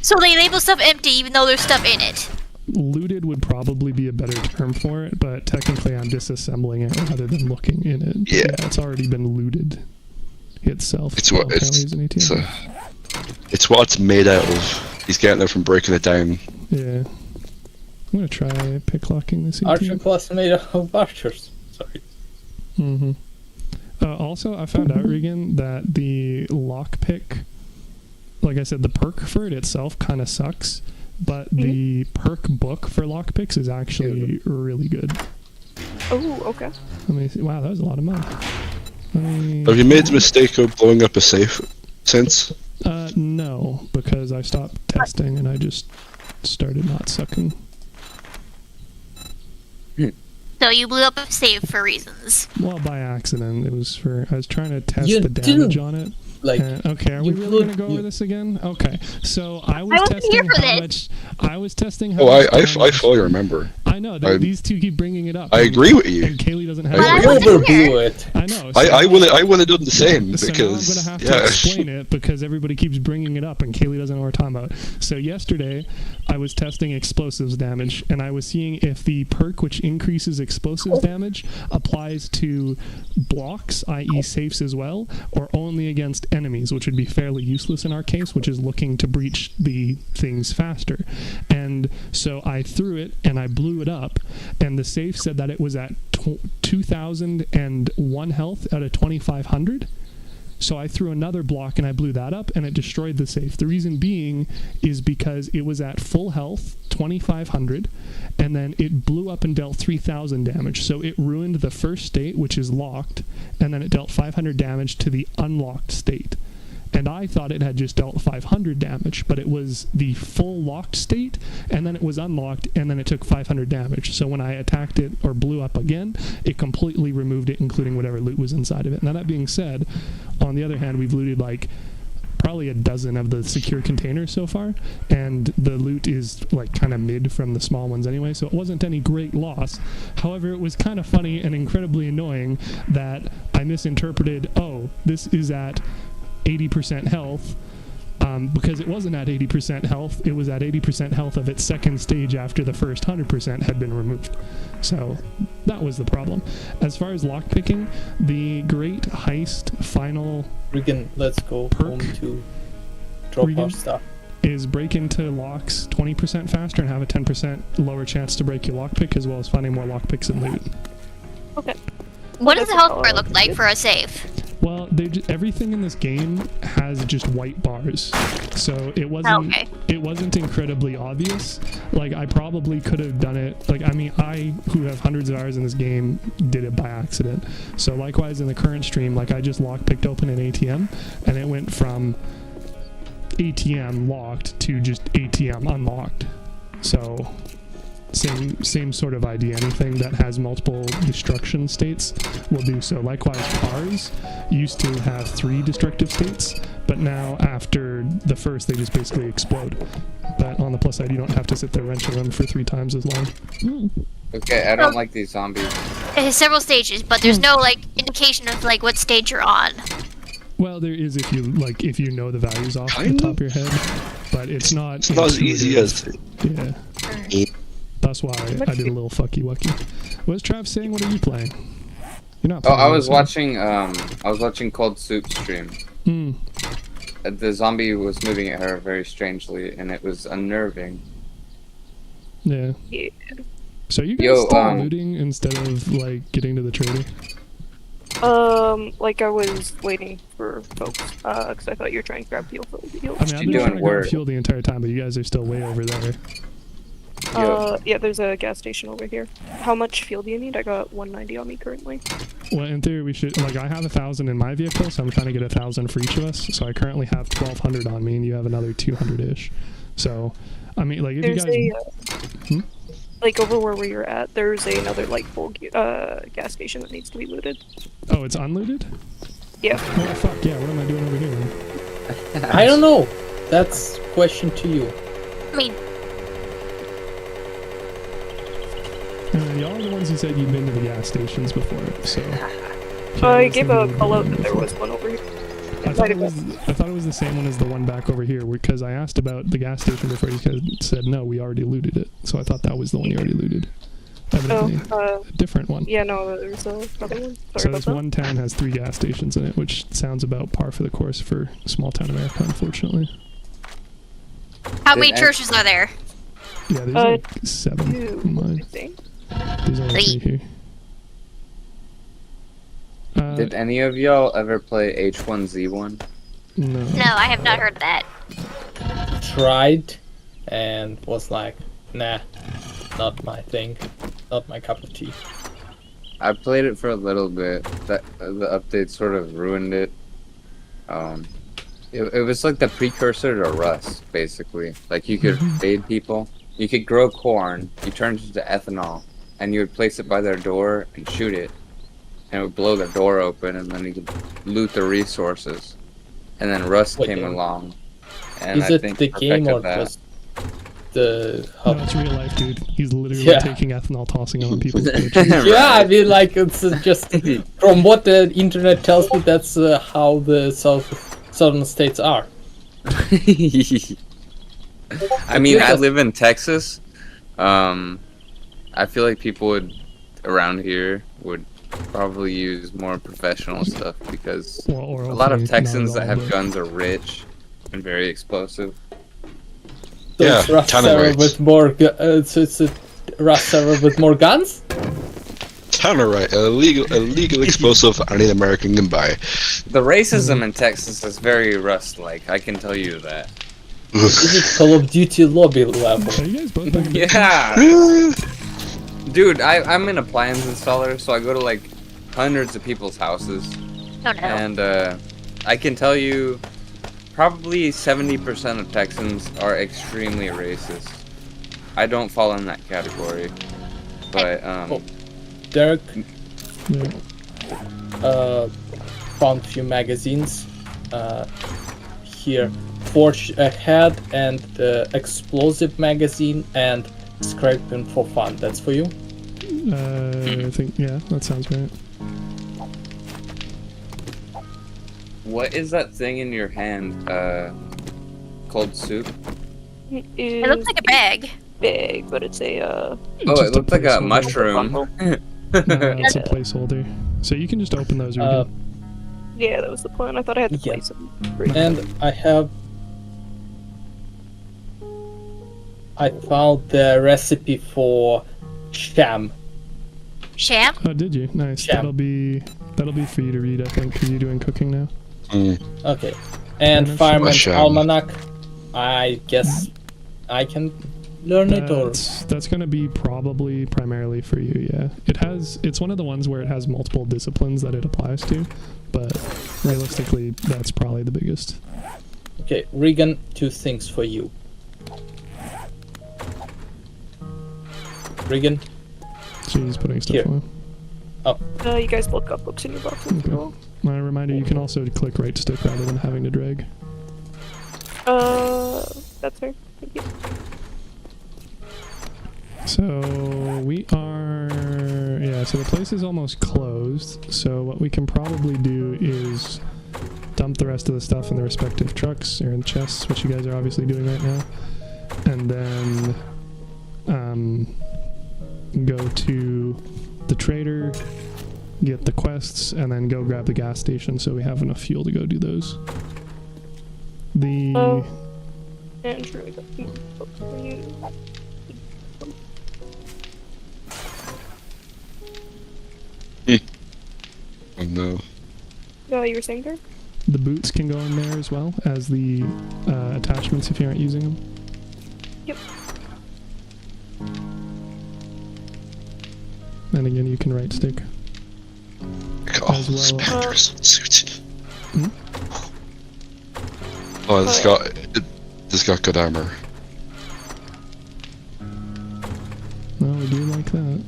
So they label stuff empty even though there's stuff in it. Looted would probably be a better term for it, but technically I'm disassembling it rather than looking in it. But Yeah. it's already been looted itself. It's what apparently it's. an ATM. It's what it's made out of. He's getting it from breaking it down. Yeah. I'm gonna try picklocking this Archer ATM. class made of archers. Sorry. Mm-hmm. Also, I found out, Regan, that the lockpick, like I said, the perk for it itself kind of sucks but the perk book for lockpicks is actually really good. Oh, okay. Let me see. Wow, that was a lot of money. Have you made the mistake of blowing up a safe since? No, because I stopped testing and I just started not sucking. So you blew up a save for reasons. Well, by accident. It was for... I was trying to test You the damage didn't, on it. Like, Okay, are we you really would- going to go over this again? Okay, so I was wasn't here testing for how this. much... I was testing how Oh, much I damage- fully remember. I know, these two keep bringing it up. I agree with you. And Kaylee doesn't have... But I you wasn't overblew it. I know. I would have done the same So because now I'm going to have to explain it because everybody keeps bringing it up and Kaylee doesn't know what we're talking about. So yesterday, I was testing explosives damage and I was seeing if the perk which increases explosives damage applies to blocks, i.e. safes as well, or only against enemies, which would be fairly useless in our case, which is looking to breach the things faster. And so I threw it and I blew it up and the safe said that it was at 2,001 health out of 2,500. So I threw another block and I blew that up and it destroyed the safe. The reason being is because it was at full health, 2,500, and then it blew up and dealt 3,000 damage. So it ruined the first state, which is locked, and then it dealt 500 damage to the unlocked state. And I thought it had just dealt 500 damage, but it was the full locked state, and then it was unlocked, and then it took 500 damage. So when I attacked it or blew up again, it completely removed it, including whatever loot was inside of it. Now that being said, on the other hand, we've looted like probably a dozen of the secure containers so far, and the loot is like kind of mid from the small ones anyway, so it wasn't any great loss. However, it was kind of funny and incredibly annoying that I misinterpreted, oh, this is at 80% health, because it wasn't at 80% health, it was at 80% health of its second stage after the first 100% had been removed. So that was the problem. As far as lockpicking, the Great Heist final Regan, let's go Perk. home to drop Regan? our stuff. is break into locks 20% faster and have a 10% lower chance to break your lockpick, as well as finding more lockpicks and loot. Okay. What does the That's health all bar look like good. for a save? Well, everything in this game has just white bars, so it wasn't Okay. it wasn't incredibly obvious. Like I probably could have done it. Like I mean, I who have hundreds of hours in this game did it by accident. So likewise in the current stream, like I just lockpicked open an ATM, and it went from ATM locked to just ATM unlocked. So same sort of idea. Anything that has multiple destruction states will do so. Likewise, cars used to have 3 destructive states, but now after the first, they just basically explode. But on the plus side, you don't have to sit there wrenching them for 3 times as long. Okay, I don't like these zombies. It has several stages, but there's no like indication of like what stage you're on. Well, there is if you know the values off the Kinda. top of your head, but it's not. It's not as easy intuitive. as Yeah. That's why I did a little fucky wucky. What's Trav saying? What are you playing? You're not. Oh, Playing I was anything. watching Cold Soup stream. Hmm. The zombie was moving at her very strangely, and it was unnerving. Yeah. Yeah. So you guys Yo, still looting instead of like getting to the trading? Like I was waiting for folks, because I thought you were trying to grab fuel. I mean, I've you been doing trying to grab work? fuel the entire time, but you guys are still way over there. Yeah, there's a gas station over here. How much fuel do you need? I got 190 on me currently. Well, in theory, we should like I have 1,000 in my vehicle, so I'm trying to get 1,000 for each of us. So I currently have 1,200 on me, and you have another 200-ish. So, I mean, like if There's you guys, like over where you're at, there's another like full gas station that needs to be looted. oh, it's unlooted. Yeah. Well, fuck yeah! What am I doing over here? Then? I don't know. That's question to you. I mean, Y'all are the ones who said you've been to the gas stations before, so. I gave a call out that there was one over here. I thought it was the same one as the one back over here, because I asked about the gas station before. You guys said no, we already looted it. So I thought that was the one you already looted. Evidently, a different one. Yeah, no, there's another one. Sorry So about this that. one town has 3 gas stations in it, which sounds about par for the course for small town America, unfortunately. how Did many any- churches are there? Yeah, there's like 7 Two, in I mine. think. There's only 3 here. Did any of y'all ever play H1Z1? No. No, I have not heard of that. Tried, and was like, nah, not my thing, not my cup of tea. I played it for a little bit. That the update sort of ruined it. It was like the precursor to Rust, basically. Like you could raid people. You could grow corn. You turned it into ethanol, and you would place it by their door and shoot it, and it would blow their door open, and then you could loot the resources. And then Rust What came game? along, and Is I it think the game or perfected that. just the No, hub? it's real life, dude. He's literally Yeah. taking ethanol, tossing it on people's porches. Yeah, I mean, like, it's just from what the internet tells me, that's how the southern states are. I mean, I live in Texas. I feel like people would around here would probably use more professional stuff because Well, or a lot of hopefully not Texans at that all, have but- guns are rich and very explosive. So Yeah, it's Rust kinda server right. with more. So it's a Rust server with more guns. Kinda right. A legal explosive any American can buy. The racism in Texas is very Rust-like. I can tell you that. Is it Call of Duty lobby level? Are you guys both back in the- Yeah, dude, I'm an appliance installer, so I go to like hundreds of people's houses. Oh no. And I can tell you, probably 70% of Texans are extremely racist. I don't fall in that category, but Derek Yeah. found few magazines here. Forge Ahead and the Explosive magazine and Scraping for Fun. That's for you. I think, yeah, that sounds right. what is that thing in your hand? Cold soup? It It looks like a bag. big, but it's a Oh, just it looked like a placeholder. mushroom. bundle. No, it's a placeholder. So you can just open those. Uh, Regan. Yeah, that was the plan. I thought I had to Yeah. place them. And I found the recipe for sham. Sham? Oh, did you? Nice. yeah. That'll be for you to read, I think, because you're doing cooking now. Okay. And Finish. Fireman's Sham. Almanac. I guess I can learn it, or That's gonna be probably primarily for you. Yeah, it's one of the ones where it has multiple disciplines that it applies to, but realistically, that's probably the biggest. okay. Regan, 2 things for you. Regan, So he's putting stuff Here. on. You guys look up books in your boxes as Okay. well. My reminder: you can also click right stick rather than having to drag. That's fair. Thank you. So we are, yeah, so the place is almost closed. So what we can probably do is dump the rest of the stuff in the respective trucks or in chests, which you guys are obviously doing right now. And then go to the trader, get the quests, and then go grab the gas station so we have enough fuel to go do those. The... Andrew, I got some books for you. Oh no. You were saying there? The boots can go in there as well as the attachments if you aren't using them. Yep. And again, you can right stick. Oh, As well. Spectre's suit. Hmm? Oh, it's got good armor. Well, we do like that.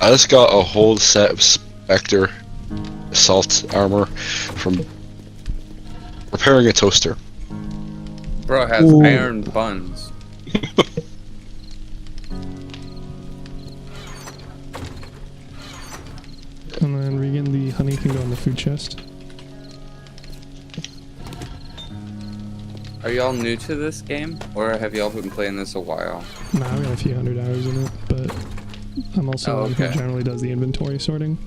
I just got a whole set of Spectre assault armor from repairing a toaster. Bro has Ooh. iron buns. And then Regan, the honey can go in the food chest. Are y'all new to this game, or have y'all been playing this a while? Nah, we got a few hundred hours in it, but I'm also Oh, one who okay. generally does the inventory sorting,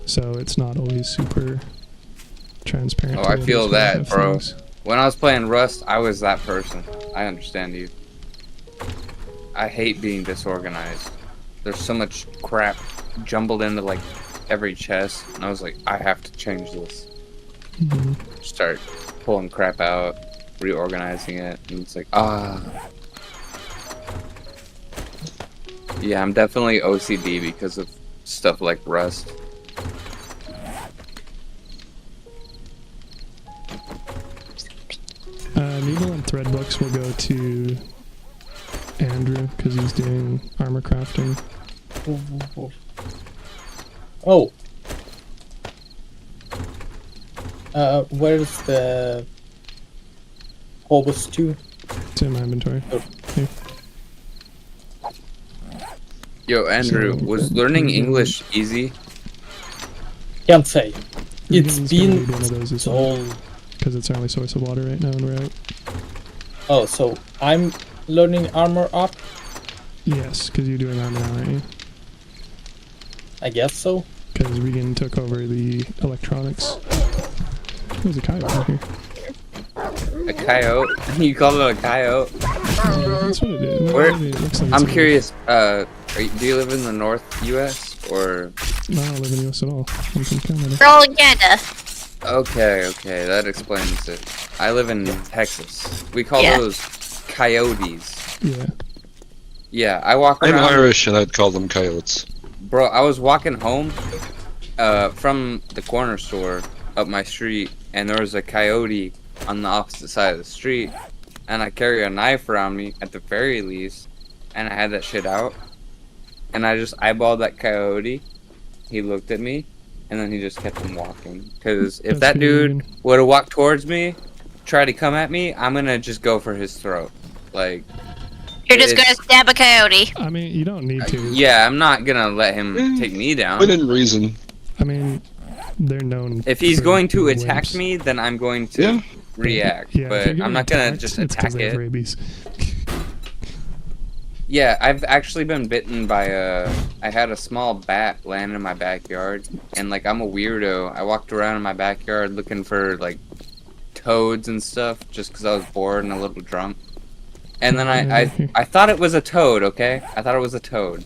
so it's not always super transparent. Oh, to I the feel others when that, have bro. things. When I was playing Rust, I was that person. I understand you. I hate being disorganized. There's so much crap jumbled into like every chest, and I was like, I have to change this. Mhm. Start pulling crap out, reorganizing it, and it's like, ah. Yeah, I'm definitely OCD because of stuff like Rust. Needle and thread books will go to Andrew because he's doing armor crafting. Oh. Where's the Hobos 2? It's in my inventory. Oh. Here. Yo, Andrew, So, was learning English easy? Can't say. It's Regan's gonna been need one of those as so. well, because it's our only source of water right now, and we're out. Oh, so I'm learning armor up? Yes, because you're doing armor now, aren't you? I guess so. Because Regan took over the electronics. There's a coyote out here. A coyote? You call it a coyote? That's what it is. Where- It looks like I'm it's curious, do you live in the North U.S. or? No, I don't live in the US at all. I'm from Canada. We're all in Canada. Okay, that explains it. I live in Texas. We call Yeah. those coyotes. Yeah. Yeah, I walk I'm around. Irish and I'd call them coyotes. Bro, I was walking home from the corner store up my street, and there was a coyote on the opposite side of the street, and I carry a knife around me at the very least, and I had that shit out, and I just eyeballed that coyote. He looked at me, and then he just kept on walking. Because if That's that dude mean. would have walked towards me, try to come at me, I'm gonna just go for his throat. Like, You're just It's- gonna stab a coyote. I mean, you don't need to. yeah, I'm not gonna let him take me down. Within reason. I mean, they're known. If he's for going to being attack wimps. me, then I'm going to Yeah. react. Yeah, if but you're getting I'm not gonna attacked, just it's 'cause attack they have it. rabies. Yeah, I've actually been bitten by I had a small bat land in my backyard, and like I'm a weirdo. I walked around in my backyard looking for like toads and stuff just because I was bored and a little drunk. And then I thought it was a toad. Okay, I thought it was a toad.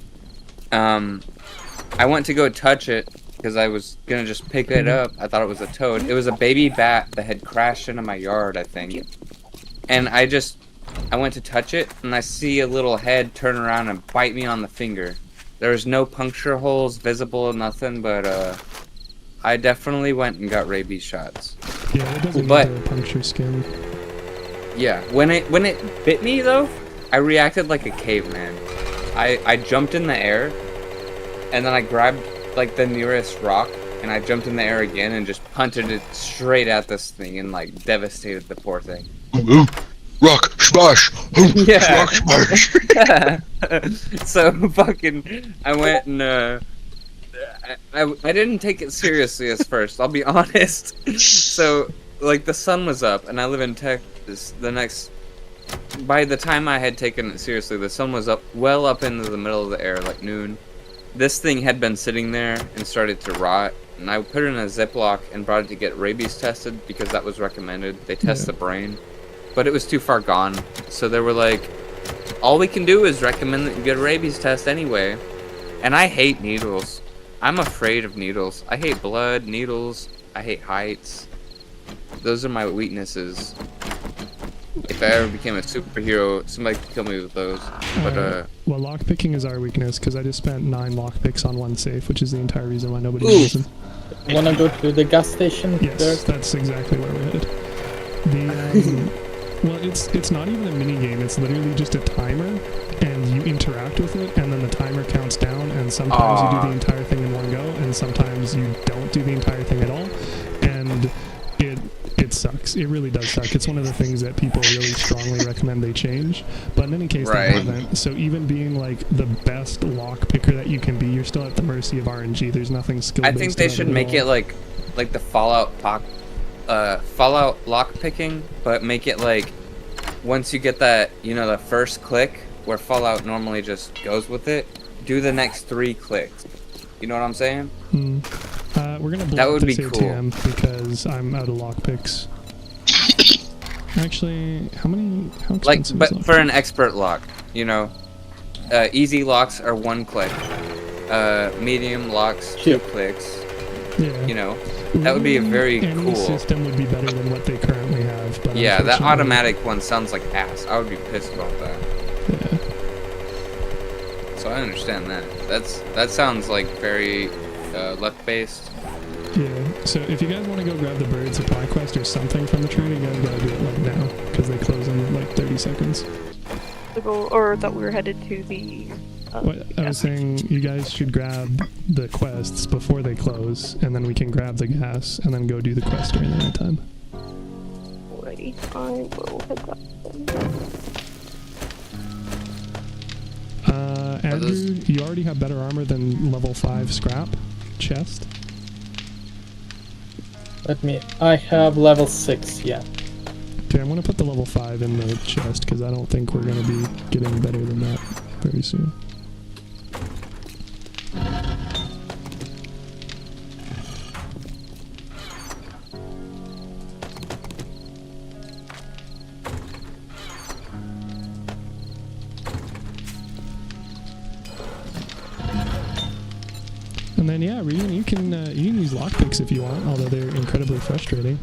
I went to go touch it because I was gonna just pick it up. I thought it was a toad. It was a baby bat that had crashed into my yard, I think. And I went to touch it, and I see a little head turn around and bite me on the finger. There was no puncture holes visible, nothing, but I definitely went and got rabies shots. Yeah, it doesn't But- need to puncture skin. Yeah, when it bit me though, I reacted like a caveman. I jumped in the air, and then I grabbed like the nearest rock, and I jumped in the air again and just punted it straight at this thing and like devastated the poor thing. Ooh, rock smash! Ooh, Yeah. rock smash! So fucking, I went and I didn't take it seriously at first. I'll be honest. So like the sun was up, and I live in Texas. By the time I had taken it seriously, the sun was up, well up into the middle of the air, like noon. This thing had been sitting there and started to rot, and I put it in a Ziploc and brought it to get rabies tested because that was recommended. They test Yeah. the brain, but it was too far gone. So they were like, all we can do is recommend that you get a rabies test anyway. And I hate needles. I'm afraid of needles. I hate blood, needles. I hate heights. Those are my weaknesses. If I ever became a superhero, somebody could kill me with those. But Well, lockpicking is our weakness because I just spent 9 lockpicks on one safe, which is the entire reason why nobody Ooh. uses them. Wanna go to the gas station? Yes, There? that's exactly where we're headed. Well, it's not even a mini game. It's literally just a timer, and you interact with it, and then the timer counts down. And sometimes you do the entire thing in one go, and sometimes you don't do the entire thing at all. And it sucks. It really does suck. It's one of the things that people really strongly recommend they change. But in any case, they Right. haven't. So even being like the best lock picker that you can be, you're still at the mercy of RNG. There's nothing skill. I think they should make it like the Fallout lock picking, but make it like once you get that, the first click where Fallout normally just goes with it, do the next 3 clicks. You know what I'm saying? We're gonna blow That up would this be cool. ATM because I'm out of lockpicks. Actually, how Like, expensive but is for an expert lock, easy locks are 1 click. Medium locks 2 Two. clicks. Yeah. You know, that would be a very Any cool system would be better than what they currently have. But Yeah, that unfortunately- automatic one sounds like ass. I would be pissed about that. Yeah. So I understand that. That sounds like very left-based. Yeah. So if you guys want to go grab the bird supply quest or something from the trader, you guys gotta do it like now because they close in like 30 seconds. The goal, or that we were headed to the. What, I was saying you guys should grab the quests before they close, and then we can grab the gas and then go do the quest during the nighttime. Alrighty, I will head that then. Andrew, you already have better armor than level 5 scrap chest. I have level 6, yeah. Okay, I'm gonna put the level 5 in the chest because I don't think we're gonna be getting better than that very soon. And then yeah, Regan, you can use lockpicks if you want, although they're incredibly frustrating.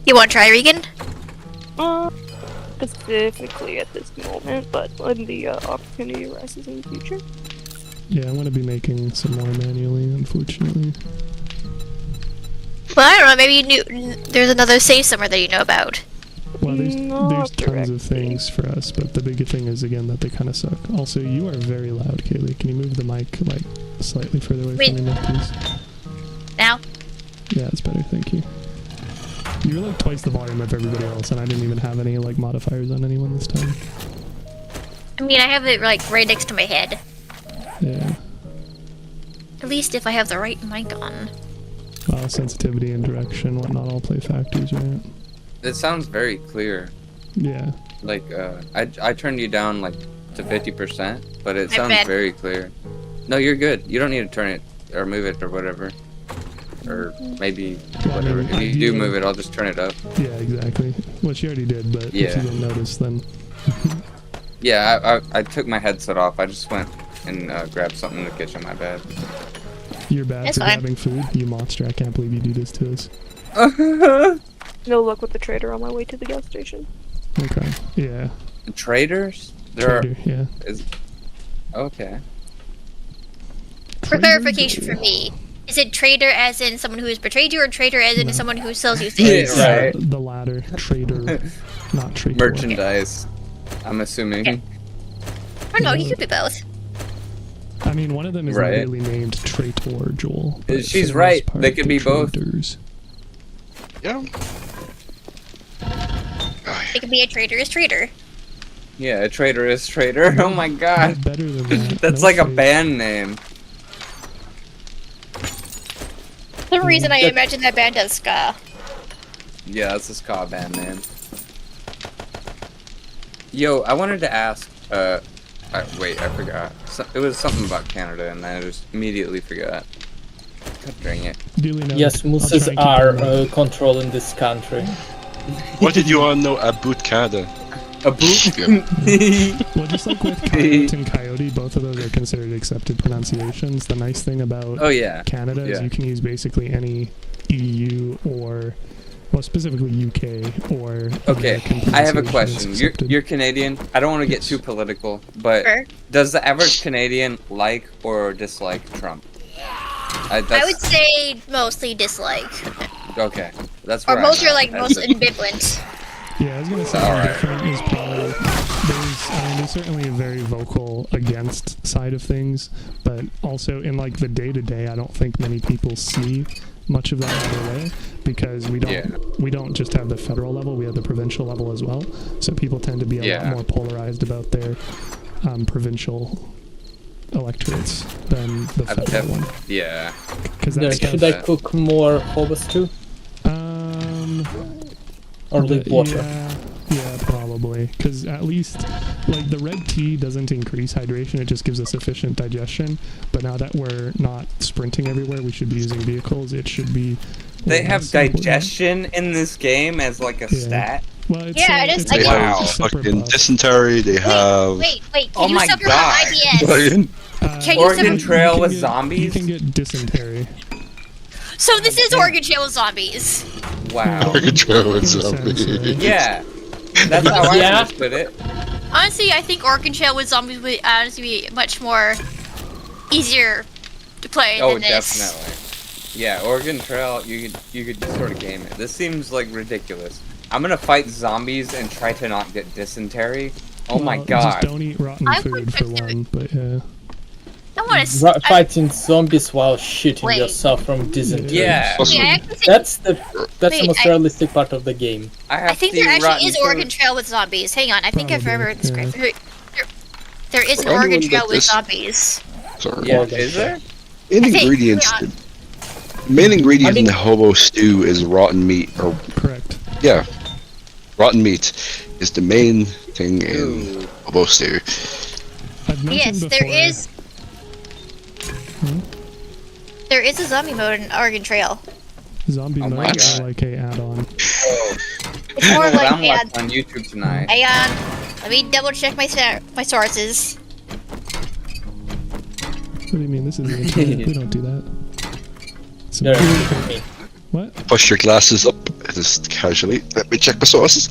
You want to try, Regan? Specifically at this moment, but when the opportunity arises in the future. Yeah, I'm gonna be making some more manually, unfortunately. Well, I don't know. Maybe you knew there's another safe somewhere that you know about. Well, there's Not tons of directly. things for us, but the big thing is again that they kind of suck. Also, you are very loud, Kaylee. Can you move the mic like slightly further away from Wait. me, please? Now? Yeah, it's better. Thank you. You're like twice the volume of everybody else, and I didn't even have any like modifiers on anyone this time. I mean, I have it like right next to my head. Yeah. At least if I have the right mic on. Well, sensitivity and direction, whatnot, all play factors, right? It sounds very clear. Yeah. Like, I turned you down like to 50%, but it My sounds bad. very clear. No, you're good. You don't need to turn it or move it or whatever. Or maybe Well, I whatever. mean, If you do ideally- move it, I'll just turn it up. Yeah, exactly. Well, she already did, but if Yeah. you didn't notice, then Yeah, I took my headset off. I just went and grabbed something in the kitchen. My bad. you're bad That's for fine. grabbing food. You monster! I can't believe you do this to us. No luck with the trader on my way to the gas station. Okay. Yeah. Traders? There Trader, yeah. are. Is, okay. For Trader clarification for Joel. me, is it trader as in someone who has betrayed you, or trader as in No. someone who sells you Yeah, things? right. The latter. Trader, not traitor. Merchandise. I'm assuming. Okay. Oh no, you could be both. I mean, one of them is Right. literally named Traitor, Joel. but She's for the right. most part, They could they're be both. traitors. Yeah. It could be a trader is trader. Yeah, a trader is trader. Oh my They're god. better than that. That's No like a faith. band name. For some reason, I imagine that band does ska. Yeah, that's a ska band name. Yo, I wanted to ask, wait, I forgot. It was something about Canada, and I just immediately forgot. God dang it. Duly noted. Yes, I'll Mooses try and keep are them up. controlling this country. What did you want to know about Canada? A boot? Well, just like with coyote and coyote, both of those are considered accepted pronunciations. The nice thing about Oh yeah. Canada is yeah. you can use basically any EU or, well, specifically UK or Okay, American I have a pronunciation is question. accepted. You're Canadian. I don't want to get too political, but Sure. does the average Canadian like or dislike Trump? I That's, would say mostly dislike, okay. That's or where most I'm are like at. most ambivalent. Yeah, I was gonna say Alright. different is probably there's certainly a very vocal against side of things, but also in like the day to day, I don't think many people see much of that either way because we don't just have the federal level, we have the provincial level as well. So people tend to be a lot more polarized about their provincial electorates than the federal one. Yeah. Because Yeah, that's should I cook more hobos too? Or leave water? Yeah, probably. Because at least, like, the red tea doesn't increase hydration, it just gives us efficient digestion. But now that we're not sprinting everywhere, we should be using vehicles. It should be... They have less simple. digestion in this game as like a Yeah. stat. Well, it's, Yeah, it is. it's I They get- have Wow. separate fucking buff. dysentery, they have... Wait, can Oh you my suffer God. from IBS? Can you Oregon sub- Trail you with can get- zombies? You can get dysentery. So this is Oregon Trail with zombies. Wow. Control In a zombie. sense, right? Yeah. That's how I Yeah. understood it. Honestly, I think Oregon Trail with zombies would honestly be much more easier to play Oh, than this. definitely. Yeah, Oregon Trail, you could sort of game it. This seems like ridiculous. I'm gonna fight zombies and try to not get dysentery. Oh my Well, god. Just don't eat rotten I food would for consider- one, but yeah. I want to. Fighting zombies while shooting Wait. yourself from dysentery. Yeah. Also, Yeah, I actually think, That's the Wait, most I- realistic part of the game. I have I think to eat there actually rotten is food. Oregon Trail with zombies. Hang on, I think I've Probably, remembered this yeah. correctly. There is an For Oregon anyone Trail that with this- zombies. Sorry. Yeah, Oregon is there? In I think- ingredients, yeah. the main ingredient I mean- in the hobo stew is rotten meat, or Correct. yeah, rotten meat is the main thing in Ooh. hobo stew. I've mentioned Yes, before. there is. Hmm? There is a zombie mode in Oregon Trail. Zombie Oh mode my is God. like a add-on. It's I know more what like I'm ad. watching on YouTube tonight. Hang on, let me double check my sources. What do you mean? This is the internet. We don't do that. So, There. what? Push your glasses up just casually. Let me check my sources.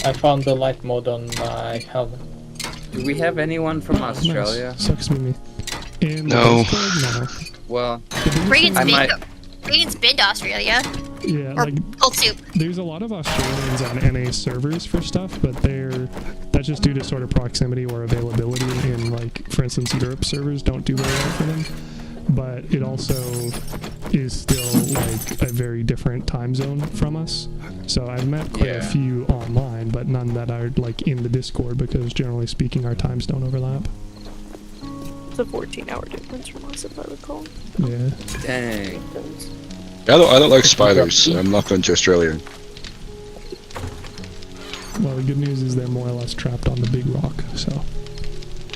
I found the light mode on my helmet. Do we have anyone from Australia? Nice. Sucks me. In No. Discord, no. Well, The biggest Reagan's I thing- might- been to Australia. Yeah, Or like Cold Soup. there's a lot of Australians on NA servers for stuff, but that's just due to sort of proximity or availability in, like, for instance, Europe servers don't do very well for them. But it also is still like a very different time zone from us. So I've met quite a Yeah. few online, but none that are like in the Discord because generally speaking our times don't overlap. It's a 14-hour difference from us, if I recall. Yeah. dang. I don't like spiders. I'm not going to Australia. Well, the good news is they're more or less trapped on the big rock, so.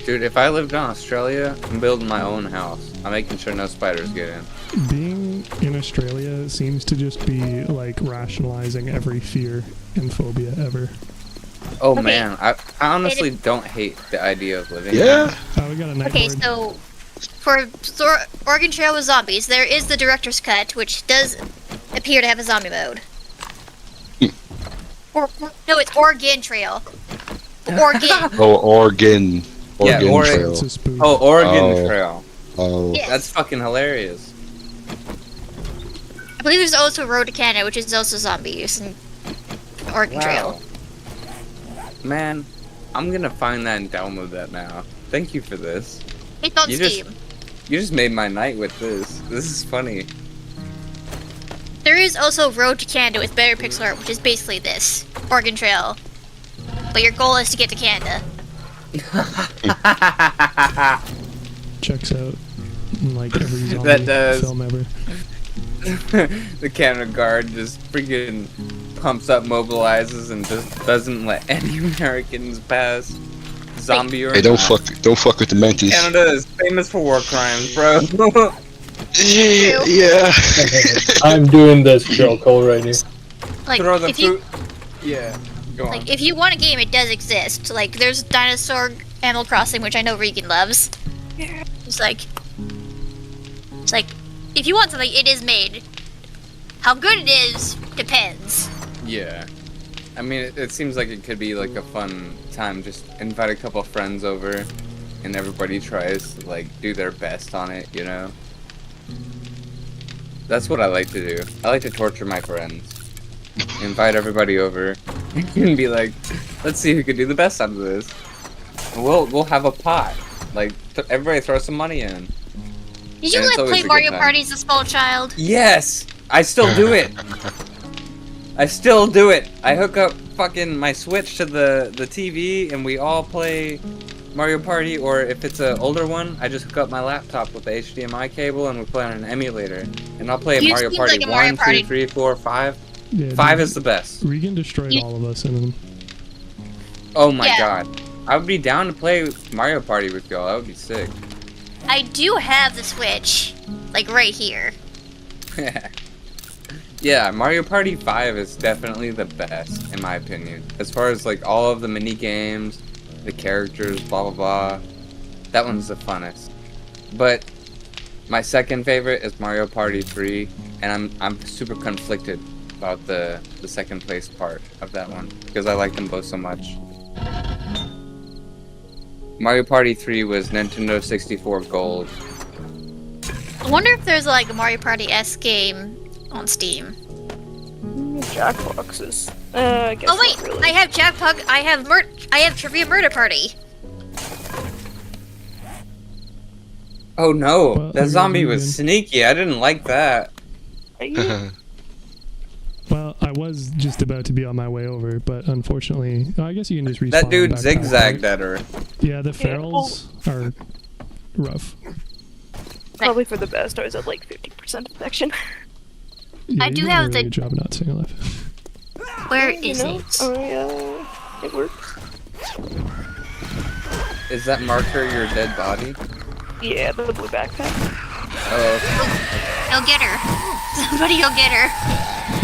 Dude, if I lived in Australia, I'm building my own house. I'm making sure no spiders get in. Being in Australia seems to just be like rationalizing every fear and phobia ever. Oh Okay. man, I honestly don't hate the idea of living Yeah. Oh, we got a night Okay, board. so for Oregon Trail with zombies, there is the director's cut, which does appear to have a zombie mode. No, it's Oregon Trail. Oregon. Oh, Oregon. Yeah, Oregon Oregon. Trail. It's a spoof. Oh, Oregon Oh. Trail. Oh. Yes. That's fucking hilarious. I believe there's also Road to Canada, which is also zombies and Oregon Trail. Man, I'm gonna find that and download that now. Thank you for this. It's on You just- Steam. You just made my night with this. This is funny. There is also Road to Canada with better pixel art, which is basically this Oregon Trail. But your goal is to get to Canada. Checks out in, like every zombie That does. film ever. The Canada Guard just freaking pumps up, mobilizes, and just doesn't let any Americans pass. Zombie or Hey, not. don't fuck with the Mentees. Canada is famous for war crimes, bro. Yeah. Yeah. I'm doing this joke already. Like Throw the if you fruit. Yeah, go on. like if you want a game, it does exist. Like there's Dinosaur Animal Crossing, which I know Regan loves. It's like if you want something, it is made. How good it is depends. Yeah. I mean, it seems like it could be like a fun time. Just invite a couple friends over, and everybody tries to like do their best on it, you know? That's what I like to do. I like to torture my friends. Invite everybody over, and be like, let's see who can do the best out of this. And we'll have a pot. Like, everybody throw some money in. Did you And it's like always play a good Mario time. Party as a small child? Yes! I still do it! I still do it! I hook up fucking my Switch to the TV and we all play Mario Party, or if it's an older one, I just hook up my laptop with the HDMI cable and we play on an emulator. And I'll play You Mario seem Party like a Mario 1, 2, Party- 3, 4, 5. Yeah, 5 dude, is the best. Regan destroyed You- all of us in Oh my Yeah. god. I would be down to play Mario Party with y'all, that would be sick. I do have the Switch, like right here. Yeah, Mario Party 5 is definitely the best, in my opinion. As far as like all of the mini games, the characters, blah blah blah. That one's the funnest. But my second favorite is Mario Party 3, and I'm super conflicted about the second place part of that one because I like them both so much. Mario Party 3 was Nintendo 64 Gold. I wonder if there's like a Mario Party S game on Steam. Jackboxes. I guess Oh wait, not really. I have Jackpug. I have Trivia Murder Party. Oh no, Well, that zombie again. was sneaky. I didn't like that. Well, I was just about to be on my way over, but unfortunately, I guess you can just respawn. That dude back zigzagged right? at her. Yeah, the ferals are rough. Probably for the best. I was at like 50% infection. Yeah, I you do did a have really the- good job not staying alive. Where You is know, it? it works. Is that marker your dead body? Yeah, the blue backpack. Oh, okay. Go get her. Somebody go get her.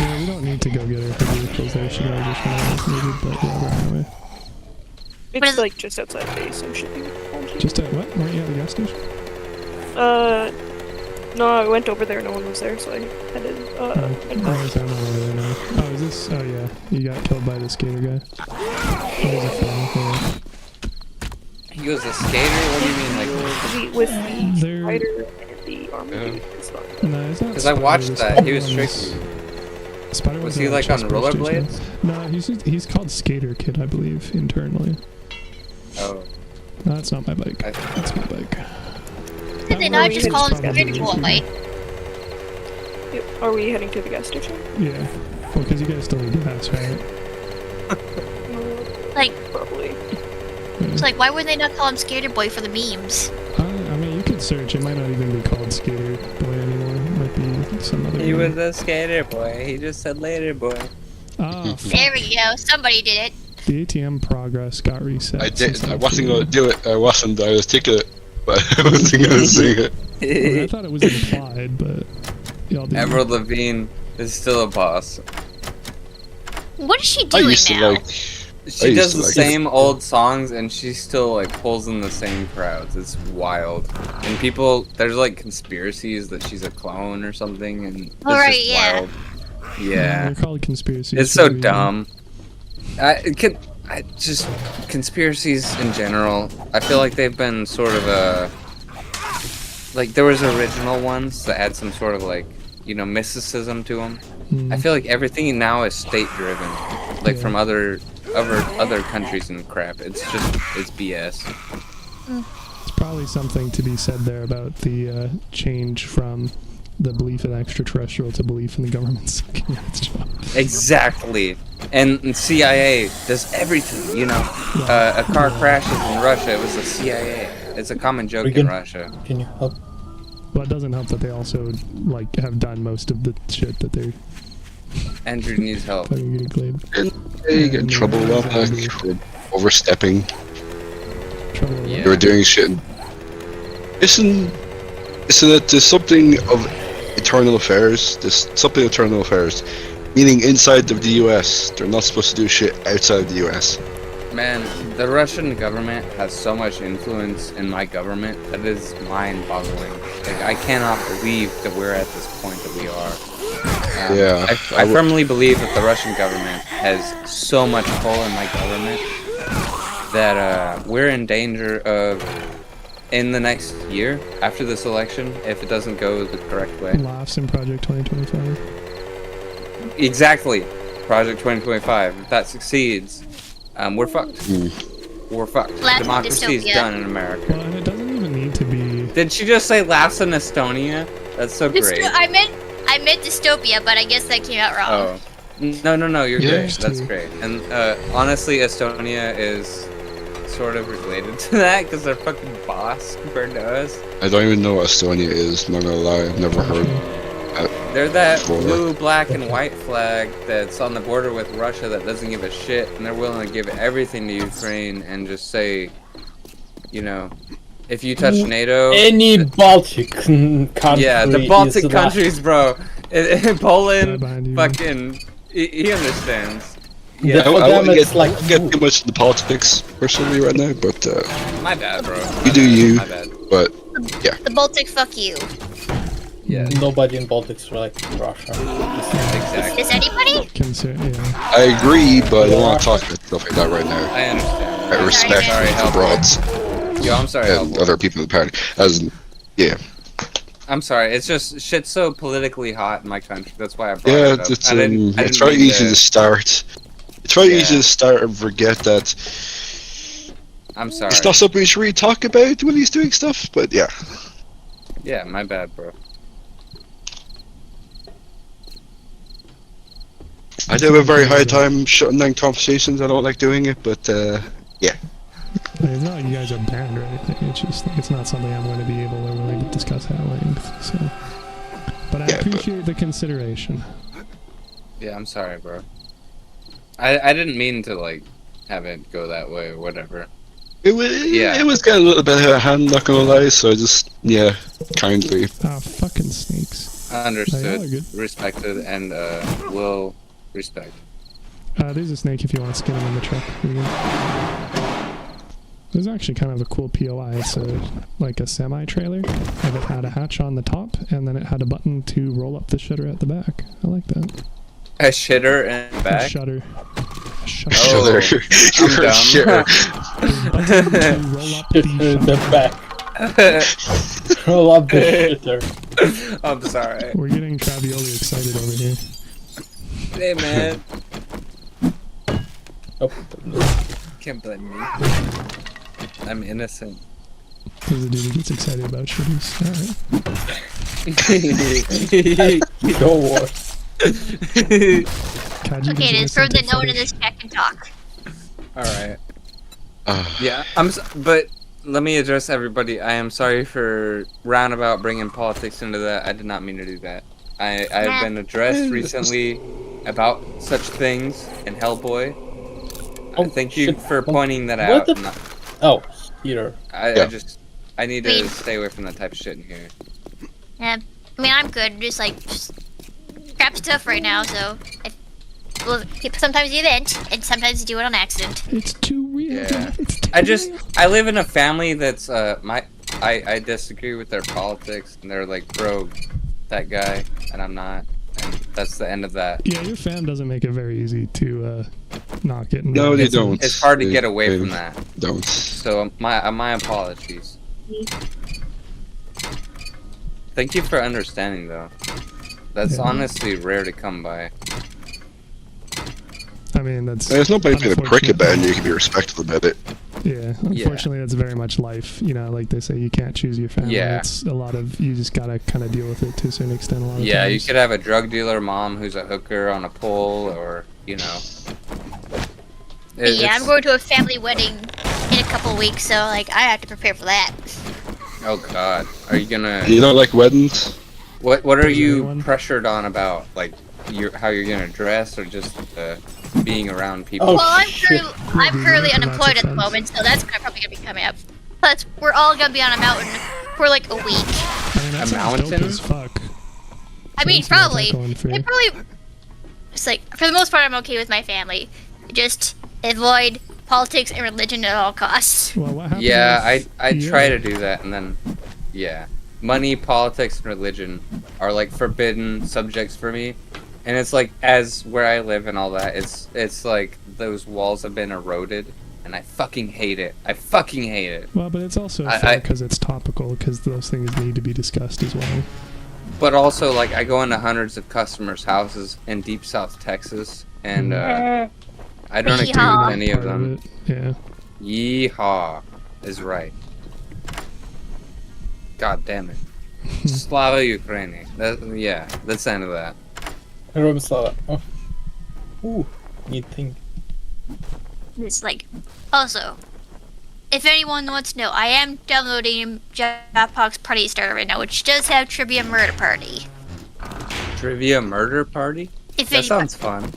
Yeah, we don't need to go get her for vehicles there. She probably just ran out if needed, but yeah, we're on our way. It's is it? like just outside base. I'm shipping. Just at what? Weren't you at the gas station? No, I went over there. No one was there, so I had to. head Oh, back. is that not over there now? Oh, is this? Oh, yeah. You got killed by the skater guy. That was a fan, yeah. He was a skater? What do you mean, like? With the They're- spider and the armor. Yeah. dude, it's not- No, it's not. Because I watched Spider, that. He was Spider tricky. Spider Was wasn't he at like on Chess Bridge rollerblades? Station. No, he's called Skater Kid, I believe, internally. Oh, No, that's not my bike. I- That's my bike. Did they That not one just is call him probably Spider easier. Boy? Are we heading to the gas station? Yeah. Well, because you guys still need gas, right? Like, Probably. Yeah. it's like, why would they not call him Skater Boy for the memes? I mean, you could search. It might not even be called Skater Boy anymore. It might be some other he name. was a skater boy. He just said later boy. Ah, There we go. Somebody did it. the ATM progress got reset. I did. since I wasn't gonna last do it. I wasn't. I was taking it, but I wasn't gonna sing it. week. I thought it was implied, but y'all did. Emerald Levine is still a boss. What is she I doing used to now? like. She used does to the like it. same old songs and she still like pulls in the same crowds. It's wild. And people, there's like conspiracies that she's a clone or something, and it's Alright, just yeah. wild. Yeah, They're called conspiracies. it's for a so reason. dumb. I just conspiracies in general. I feel like they've been sort of like there was original ones that had some sort of like mysticism to them. Mm. I feel like everything now is state driven, like Yeah. from other countries and crap. It's BS. It's probably something to be said there about the change from the belief in extraterrestrial to belief in the government sucking at its job. Exactly. And CIA does everything. A car crashes in Russia. It was the CIA. It's a common joke in Regan? Russia. Can you help? Well, it doesn't help that they also have done most of the shit that they're Andrew needs help. fucking getting claimed. They get in trouble a while back for overstepping. Trouble with Yeah. They were doing shit. Isn't it? There's something of internal affairs. There's something internal affairs, meaning inside of the U.S. They're not supposed to do shit outside of the U.S. Man, the Russian government has so much influence in my government that is mind-boggling. Like, I cannot believe that we're at this point that we are. Yeah, I firmly believe that the Russian government has so much pull in my government that we're in danger of, in the next year, after this election, if it doesn't go the correct way. Laughs in Project 2025. Exactly. Project 2025. If that succeeds, we're fucked. We're fucked. Laughs in Democracy is dystopia. done in America. Well, and it doesn't even need to be. Did she just say laughs in Estonia? That's so great. I meant dystopia, but I guess that came out wrong. Oh. No, you're Yeah. great. That's great. And honestly, Estonia is sort of related to that because they're fucking boss compared to us. I don't even know what Estonia is. Not gonna lie, I've never heard. They're that Before. blue, black, and white flag that's on the border with Russia that doesn't give a shit, and they're willing to give everything to Ukraine and just say, if you touch NATO, Any Baltic country. yeah, the Baltic is countries, bro, Poland, Behind you. fucking, he understands. Yeah, Yeah, for I them won't it's get, like I won't get too much into politics personally right now, but my bad, bro. you do you. My bad. But The Baltic, fuck you. Yeah. Nobody in Baltics like Russia. Exactly. Is anybody? Yeah. I agree, but I don't want to talk about stuff like that right now. I understand. I respect Sorry, the broads Yo, I'm sorry. and Hellboy. other people in the party. Yeah. I'm sorry. It's just shit's so politically hot in my country. That's why I brought Yeah, it up. it's I didn't very mean easy to start. It's very Yeah. easy to start and forget that I'm sorry. it's not something we should really talk about when he's doing stuff, but yeah. Yeah, my bad, bro. I do have a very hard time shutting down conversations. I don't like doing it, but yeah. It's not like you guys are banned or anything. It's just like it's not something I'm going to be able to really discuss at length. So, but I appreciate the consideration. Yeah, I'm sorry, bro. I didn't mean to like have it go that way or whatever. It was getting a little bit out of hand, not gonna lie, so I just, kindly. Ah, fucking snakes. Understood, They are good. respected, and will respect. There's a snake if you want to skin him in the truck. There's actually kind of a cool POI. It's like a semi-trailer, and it had a hatch on the top, and then it had a button to roll up the shutter at the back. I like that. A shitter in the A back. shutter. A shutter. Oh, You're a I'm shitter. A button to roll up the Shitter in the shutter. back. Roll up the shitter. I'm sorry. We're getting Travioli excited over here. Hey, man. Oh, Can't blame me. I'm innocent. There's a dude who gets excited about shitters. Alright. go war. Kaji Okay, it is does proved that innocent no one in fetish. this chat can talk. All right. Ah. Yeah, but let me address everybody. I am sorry for roundabout bringing politics into that. I did not mean to do that. I've been addressed recently about such things in Hellboy. Oh, Thank you shit. for pointing that What out. the Oh, here. I need to Wait. stay away from that type of shit in here. Yeah, I mean, I'm good. Just crap stuff right now, so. Well, sometimes you vent, and sometimes you do it on accident. It's too real. Yeah. It's too real. I live in a family that's I disagree with their politics, and they're like, bro, that guy, and I'm not, and that's the end of that. Yeah, your fam doesn't make it very easy to not get involved. No, they don't. It's hard to They- get away they from that. Don't. So my apologies. Thank you for understanding, though. That's Yeah. honestly rare to come by. I mean, that's. There's nobody being a prick unfortunate. about it, and you can be respectful about it. Yeah, unfortunately, that's very much life. You know, like they say, you can't choose your family. Yeah. It's a lot of, you just gotta kind of deal with it to a certain extent a lot of Yeah, you times. could have a drug dealer mom who's a hooker on a pole, or you know. But yeah, It's- I'm going to a family wedding in a couple weeks, so like I have to prepare for that. Oh God, are you gonna? You don't like weddings? What are There's you another one. pressured on about? Like, how you're gonna dress, or just being around people? Oh, Well, I'm shit. currently That's unemployed at the offense. moment, so that's probably gonna be coming up. Plus, we're all gonna be on a mountain for like a week. I mean, that A sounds dope mountain? as fuck. I mean, Sounds like probably. going for you. It probably. It's like for the most part, I'm okay with my family. Just avoid politics and religion at all costs. Well, what happened Yeah, with- I yeah. try to do that, and then yeah, money, politics, and religion are like forbidden subjects for me. And it's like, as where I live and all that, it's like those walls have been eroded, and I fucking hate it. I fucking hate it. Well, but it's also I- fair because it's topical, because those things need to be discussed as well. But also, like, I go into hundreds of customers' houses in deep South Texas, and I don't agree Yeehaw. with any of Part them. it, yeah. Yeehaw is right. God damn it. Slava Ukraini. Yeah, that's the end of that. Romislava. Oh. Ooh, neat thing. It's like, also, if anyone wants to know, I am downloading Jackbox Party Starter right now, which does have Trivia Murder Party. Trivia murder party? If That any, sounds fun.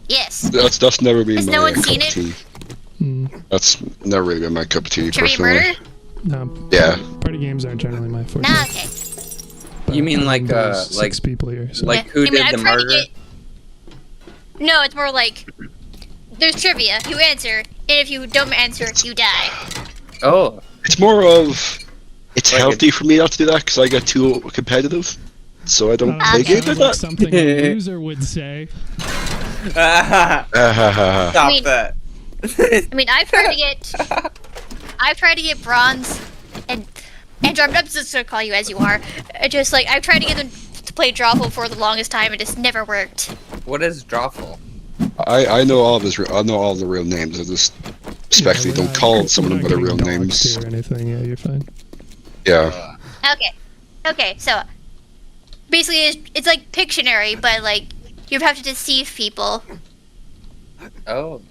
yes, That's never been Has my no one cup seen of it? tea. Mm, That's never really been my cup of tea, Trivia personally. Murder. no, Yeah. party games aren't generally my forte. Nah, okay. but, You mean like, there's like- 6 people here, so. Like, who I mean, did I'm the trying to murder? No, it's more like there's trivia. You answer, and if you don't answer, you die. Oh, It's more of It's Like healthy for me not to do that because I get too competitive. So I don't play games like Sounds like that. something a loser would say. Stop I mean- that. I mean, I've tried to get bronze, and Andrew, I'm just gonna call you as you are. Just like I've tried to get them to play Drawful for the longest time, and it's never worked. What is Drawful? I know all of I know all the real names. I just respectfully we're don't not- call some of we're them not by their getting real doxed names. here or anything. Yeah, you're fine. Yeah. Okay, so basically it's like Pictionary, but like you have to deceive people. Oh.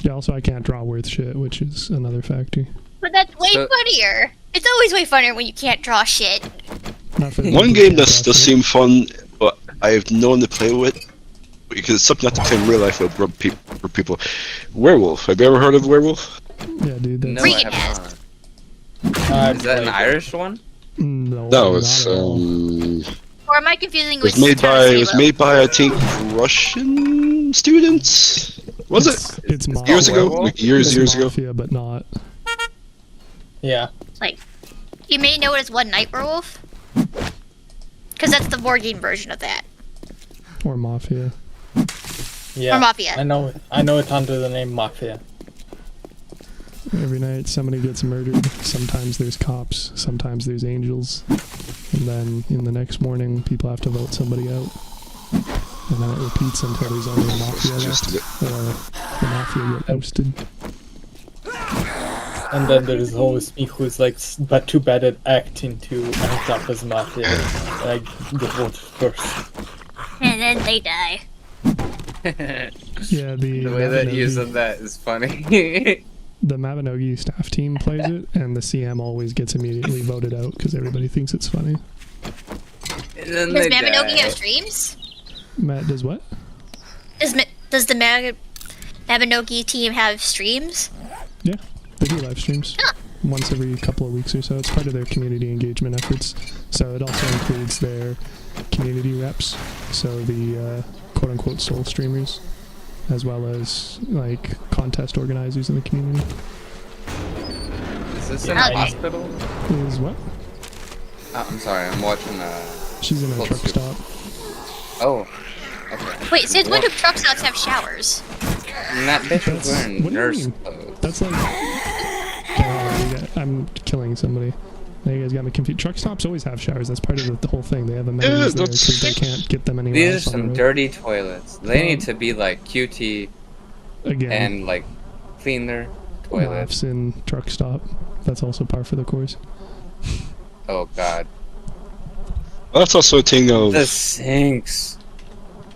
Yeah, also I can't draw worth shit, which is another factor. But that's way So- funnier. It's always way funnier when you can't draw shit. Not for the One people who game can't does draw shit. seem fun, but I have no one to play with because it's something not to play in real life with for people. Werewolf. Have you ever heard of Werewolf? Yeah, dude. That's, No, Regan I has. have not. Is that an Irish one? No, No, not it's at all. Or am I confusing it with was made Terra by I think Russian students. Was it It's years Mafia. ago? Werewolf? Like years It's ago. Mafia, but not. Yeah. You may know it as One Night Werewolf, because that's the board game version of that. Or Mafia. Yeah. Or Mafia. I know it under the name Mafia. Every night somebody gets murdered. Sometimes there's cops. Sometimes there's angels. And then in the next morning, people have to vote somebody out. And then it repeats until there's only a Mafia Just left. Or the Mafia get ousted. And then there's always me who's like but too bad at acting to act up as Mafia. And I get voted first. And then they die. Yeah, The way that you said that is funny. The Mabinogi staff team plays it, and the CM always gets immediately voted out because everybody thinks it's funny. And then Does they Mabinogi die. have streams? Matt does what? Does the Mabinogi team have streams? Yeah, they do live streams once every couple of weeks or so. It's part of their community engagement efforts. So it also includes their community reps, so the quote-unquote soul streamers, as well as like contest organizers in the community. Is this in Yeah, a I- hospital? Is what? Oh, I'm sorry, I'm watching She's in a Close truck to- stop. Oh. Okay. Wait, since when do truck stops have showers? And that bitch was That's- wearing what do you nurse mean? clothes. That's like. I'm killing somebody. Now you guys got me confused. Truck stops always have showers. That's part of the whole thing. They have amenities there that's- because they can't get them anywhere These are else on the some road. dirty toilets. They need to be like QT Again, and like clean their toilets. laughs in truck stop. That's also par for the course. Oh god. That's also a thing of The sinks.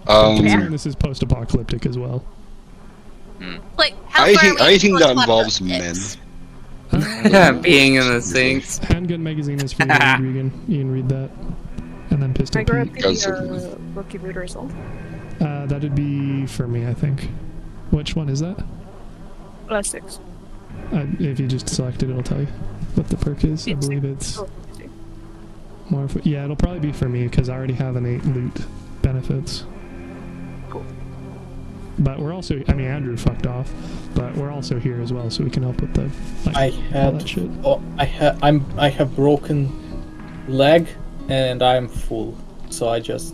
Considering this is post-apocalyptic as well. Like, how I far think are we anything from that involves post-apocalyptic? Being in the sinks. Handgun magazine is free to read, Regan. You can read that. And then Pistol I grabbed Pete. Guys, the bookkeeper result. That'd be for me, I think. Which one is that? Last 6. If you just select it, it'll tell you what the perk is. I It's- believe it's Oh, more for... Yeah, it'll probably be for me because I already have an 8 loot benefits. Cool. But we're also... I mean, Andrew fucked off. But we're also here as well, so we can help with the... Like, I all had that shit. I have broken leg and I'm full. So I just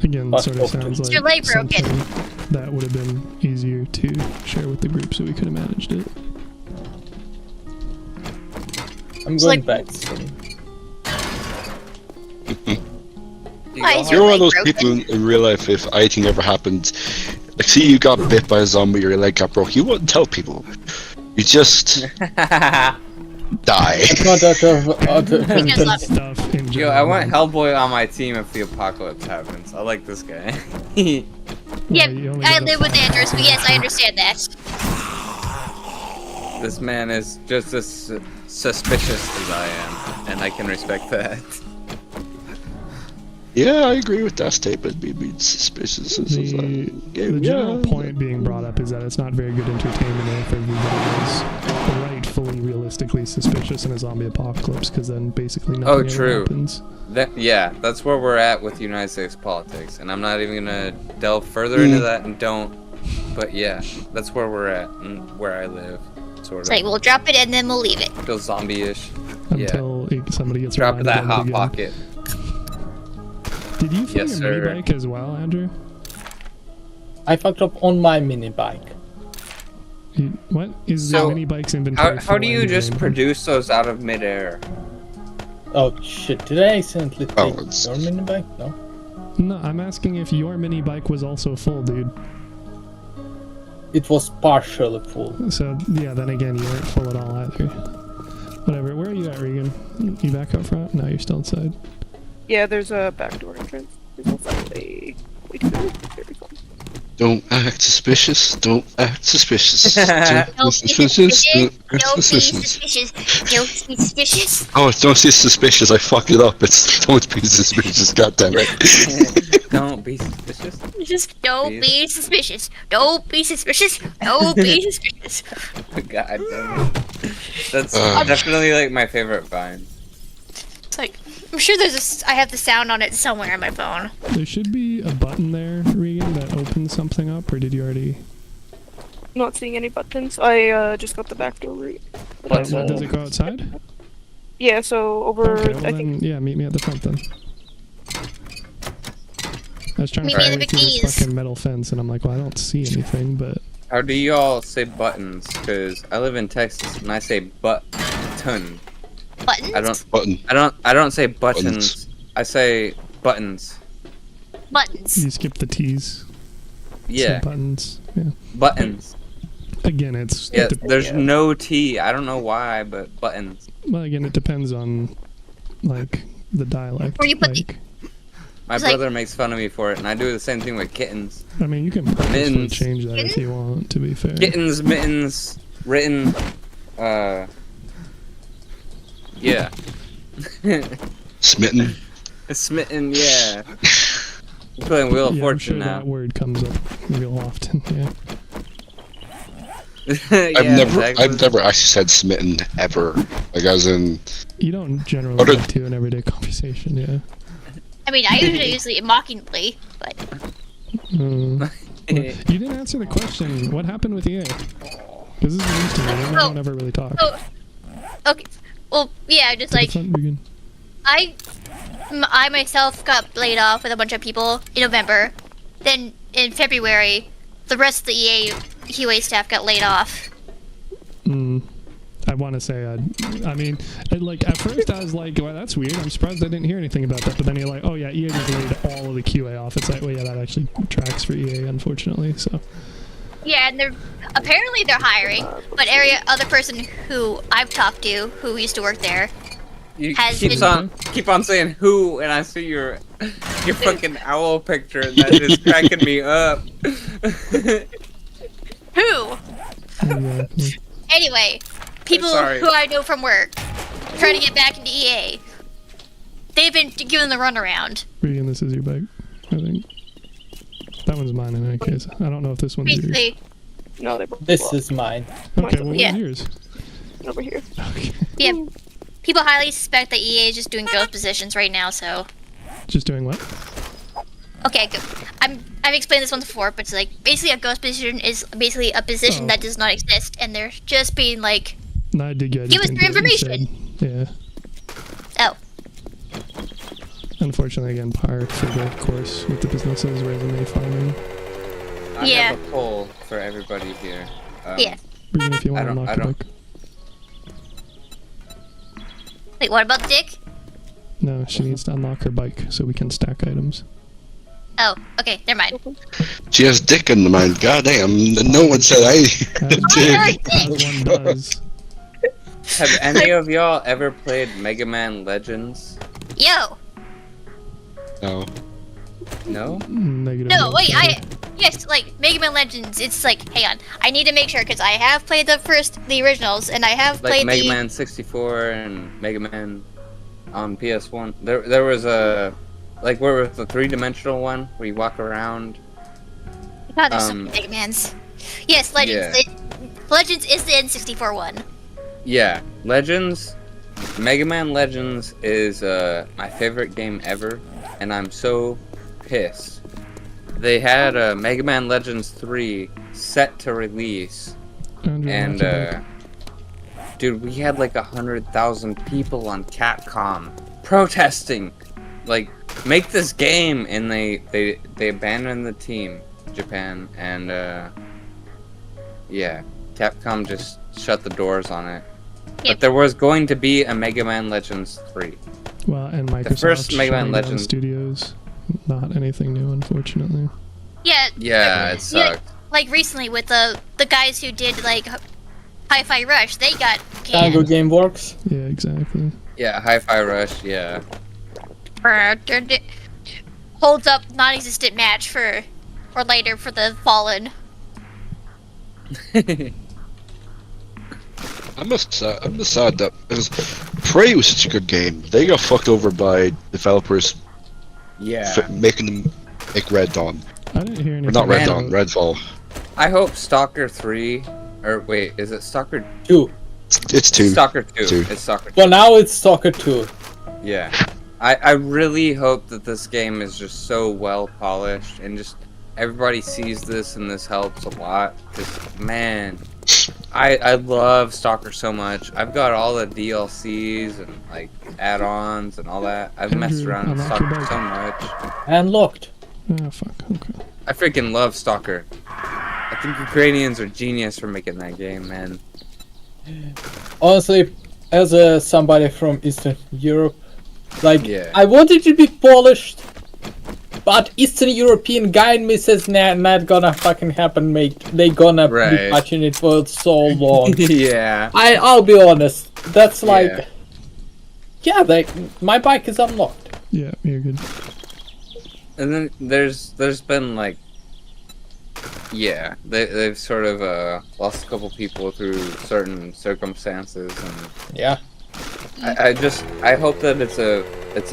Again, Fuck sort of off. sounds Is like your leg broken? something that would have been easier to share with the group so we could have managed it. I'm So, going like- back soon. Why is You're your one of leg those broken? people in real life, if anything ever happened, like see you got bit by a zombie or your leg got broke, you wouldn't tell people. You just die. Not that other Because That love- stuff in Yo, general. I want Hellboy on my team if the apocalypse happens. I like this guy. Yeah, you only I gotta live with Andrews, but yes, I understand that. This man is just as suspicious as I am, and I can respect that. Yeah, I agree with that statement. Being suspicious is a The game. general Yeah. point being brought up is that it's not very good entertainment if everybody is rightfully realistically suspicious in a zombie apocalypse, because then basically nothing Oh, ever true. happens. Yeah, that's where we're at with United States politics, and I'm not even gonna delve further into that and don't. But yeah, that's where we're at and where I live. That's sort It's of. like we'll drop it and then we'll leave it. Feels zombie-ish. Until somebody gets Drop reminded that of it hot again. pocket. Did you find Yes, your mini sir. bike as well, Andrew? I fucked up on my mini bike. What is So, the mini bike's inventory? How do full you and just named? produce those out of midair? Oh shit, did I accidentally Oh, take it's- your mini bike? No. No, I'm asking if your mini bike was also full, dude. It was partially full. So yeah, then again, you weren't full at all either. Whatever. Where are you at, Regan? You back up front? No, you're still inside. Yeah, there's a backdoor entrance. There's also a way to go. Very fun. Don't act suspicious. Don't act suspicious. Don't Don't act be suspicious. suspicious. Don't act Don't be suspicious. suspicious. Don't be suspicious. Oh, don't be suspicious. I fucked it up. It's don't be suspicious. God damn it. Don't be suspicious. Just don't Please. be suspicious. Don't be suspicious. Don't be suspicious. God damn it. That's Uh. definitely like my favorite vine. It's like I'm sure there's a. I have the sound on it somewhere on my phone. There should be a button there, Regan, that opens something up, or did you already? Not seeing any buttons. I just got the backdoor route. But What, I've, does it go outside? Yeah, so over. Okay, well I then, think. yeah, meet me at the front then. I was trying to Meet me find in way the through this keys. fucking metal fence, and I'm like, well, I don't see anything, but How do y'all say buttons? Because I live in Texas and I say button. Buttons. I don't say buttons. I say buttons. Buttons. you skip the T's. Yeah, Some buttons. Yeah. buttons. Again, it's Yeah, it de- there's no T. I don't know why, but buttons. well, again, it depends on like the dialect. Where you put the- like, My It's like- brother makes fun of me for it, and I do the same thing with kittens. I mean, you can purposely Mittens. change that if you want. To be fair. Kittens, mittens, written, yeah. Smitten. Smitten, yeah. I'm playing Wheel of Yeah, I'm Fortune sure that word comes up real often. Yeah. now. I've never actually said smitten ever. Like as in, You don't generally Other- get to in everyday conversation. Yeah. I mean, I usually use it mockingly, but Well, you didn't answer the question. What happened with EA? This is news to me. Everyone ever really talk. oh, okay. Well, yeah, just To the like front, Regan. I myself got laid off with a bunch of people in November. Then in February, the rest of the EA QA staff got laid off. I want to say, I mean, like at first I was like, well, that's weird. I'm surprised I didn't hear anything about that. But then you're like, oh yeah, EA just laid all of the QA off. It's like, well, yeah, that actually tracks for EA, unfortunately. So Yeah, and they're apparently they're hiring, but other person who I've talked to who used to work there. You has keep on saying who, and I see your fucking owl picture, and that is cracking me up. Who? exactly. Anyway, people Sorry. who I know from work trying to get back into EA. They've been given the runaround. Regan, this is your bike. I think that one's mine in any case. I don't know if this one's yours. Basically, No, they broke. This is mine. Okay, well, Yeah. what's yours? over here. Okay. yeah. People highly suspect that EA is just doing ghost positions right now. So, Just doing what? okay, good. I've explained this one before, but it's like basically a ghost position is basically a position Oh. that does not exist, and they're just being like, No, I did get. Give us your information. Yeah. oh, Unfortunately, again, par for the course with the businesses resume farming. I Yeah. have a poll for everybody here. yeah. Regan, if you I want to don't- knock I the don't- bike. Wait, what about Dick? No, she needs to unlock her bike so we can stack items. Oh, okay, never mind. she has dick in the mind. God damn. No one said I. I Dick. heard As one does. Have any of y'all ever played Mega Man Legends? Yo, No. No? Negative. no, wait, sorry. yes, like Mega Man Legends. It's like, hang on, I need to make sure because I have played the originals, and I have Like played Mega Man 64 and Mega Man on PS1. There was a like where was the 3-dimensional one where you walk around. God, there's so many Mega Mans. Yes, Legends. Yeah. Legends is the N64 one. Yeah, Legends. Mega Man Legends is my favorite game ever, and I'm so pissed. They had Mega Man Legends 3 set to release, Andrew, and knock your bike. dude, we had like 100,000 people on Capcom protesting, like, make this game, and they abandoned the team, Japan, and yeah, Capcom just shut the doors on it. Yep. But there was going to be a Mega Man Legends 3. Well, and Microsoft The first Mega Man shutting down Legends Studios. Not anything new, unfortunately. Yeah. Yeah, it sucked. Like recently with the guys who did like Hi-Fi Rush, they got Tango canned. Game Works. Yeah, exactly. Yeah, Hi-Fi Rush, yeah. Holds up non-existent match for later for the Fallen. I'm just sad that because Prey was such a good game. They got fucked over by developers Yeah. making them make Red Dawn. I didn't hear Or anything. not Red Man. Dawn, Redfall. I hope Stalker 3, or wait, is it Stalker? 2. It's 2. Stalker 2. Two. It's Stalker 2. Well, now it's Stalker 2. Yeah. I really hope that this game is just so well polished and just everybody sees this and this helps a lot. Because, man, I love Stalker so much. I've got all the DLCs and like add-ons and all that. I've messed Andrew, around with I'm off your Stalker bike. so much. And locked. Oh, fuck. Okay. I freaking love Stalker. I think Ukrainians are genius for making that game, man. Honestly, as somebody from Eastern Europe, like, Yeah. I want it to be polished, but Eastern European guy in me says, nah, not gonna fucking happen, mate. They gonna be Right. touching it for so long. Yeah. I'll be honest. That's like, Yeah. yeah, my bike is unlocked. Yeah, you're good. And then there's been like, yeah, they've sort of lost a couple people through certain circumstances, and Yeah. I hope that it's a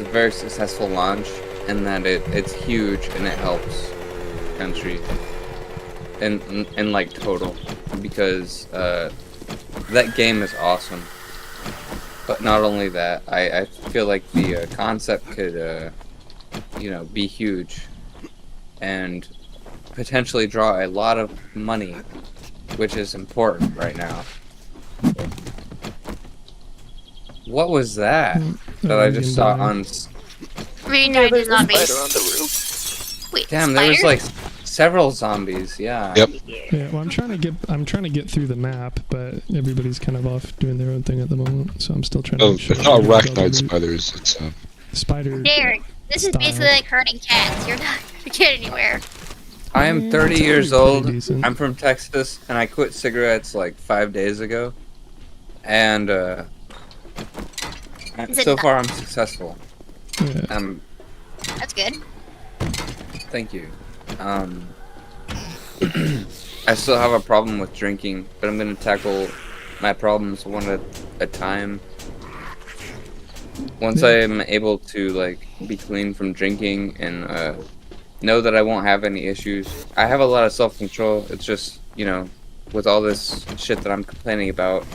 very successful launch, and that it's huge and it helps the country and like total, because that game is awesome. But not only that, I feel like the concept could be huge and potentially draw a lot of money, which is important right now. What was that that I just saw on? Reunited there's a zombies. spider on the roof. Wait, Damn, spider? there was like several zombies. Yeah. Yep. Yeah, well, I'm trying to get through the map, but everybody's kind of off doing their own thing at the moment, so I'm still trying to. Oh, make sure it's not I get all the arachnid loot. spiders. It's Spider. Derek, this is Style. basically like herding cats. You're not gonna get anywhere. I am 30 It's years pretty old. decent. I'm from Texas, and I quit cigarettes like 5 days ago. And Is it so not- far I'm successful. Yeah. That's good. Thank you. I still have a problem with drinking, but I'm gonna tackle my problems one at a time. Once I am able to like be clean from drinking and know that I won't have any issues. I have a lot of self-control. It's just, with all this shit that I'm complaining about,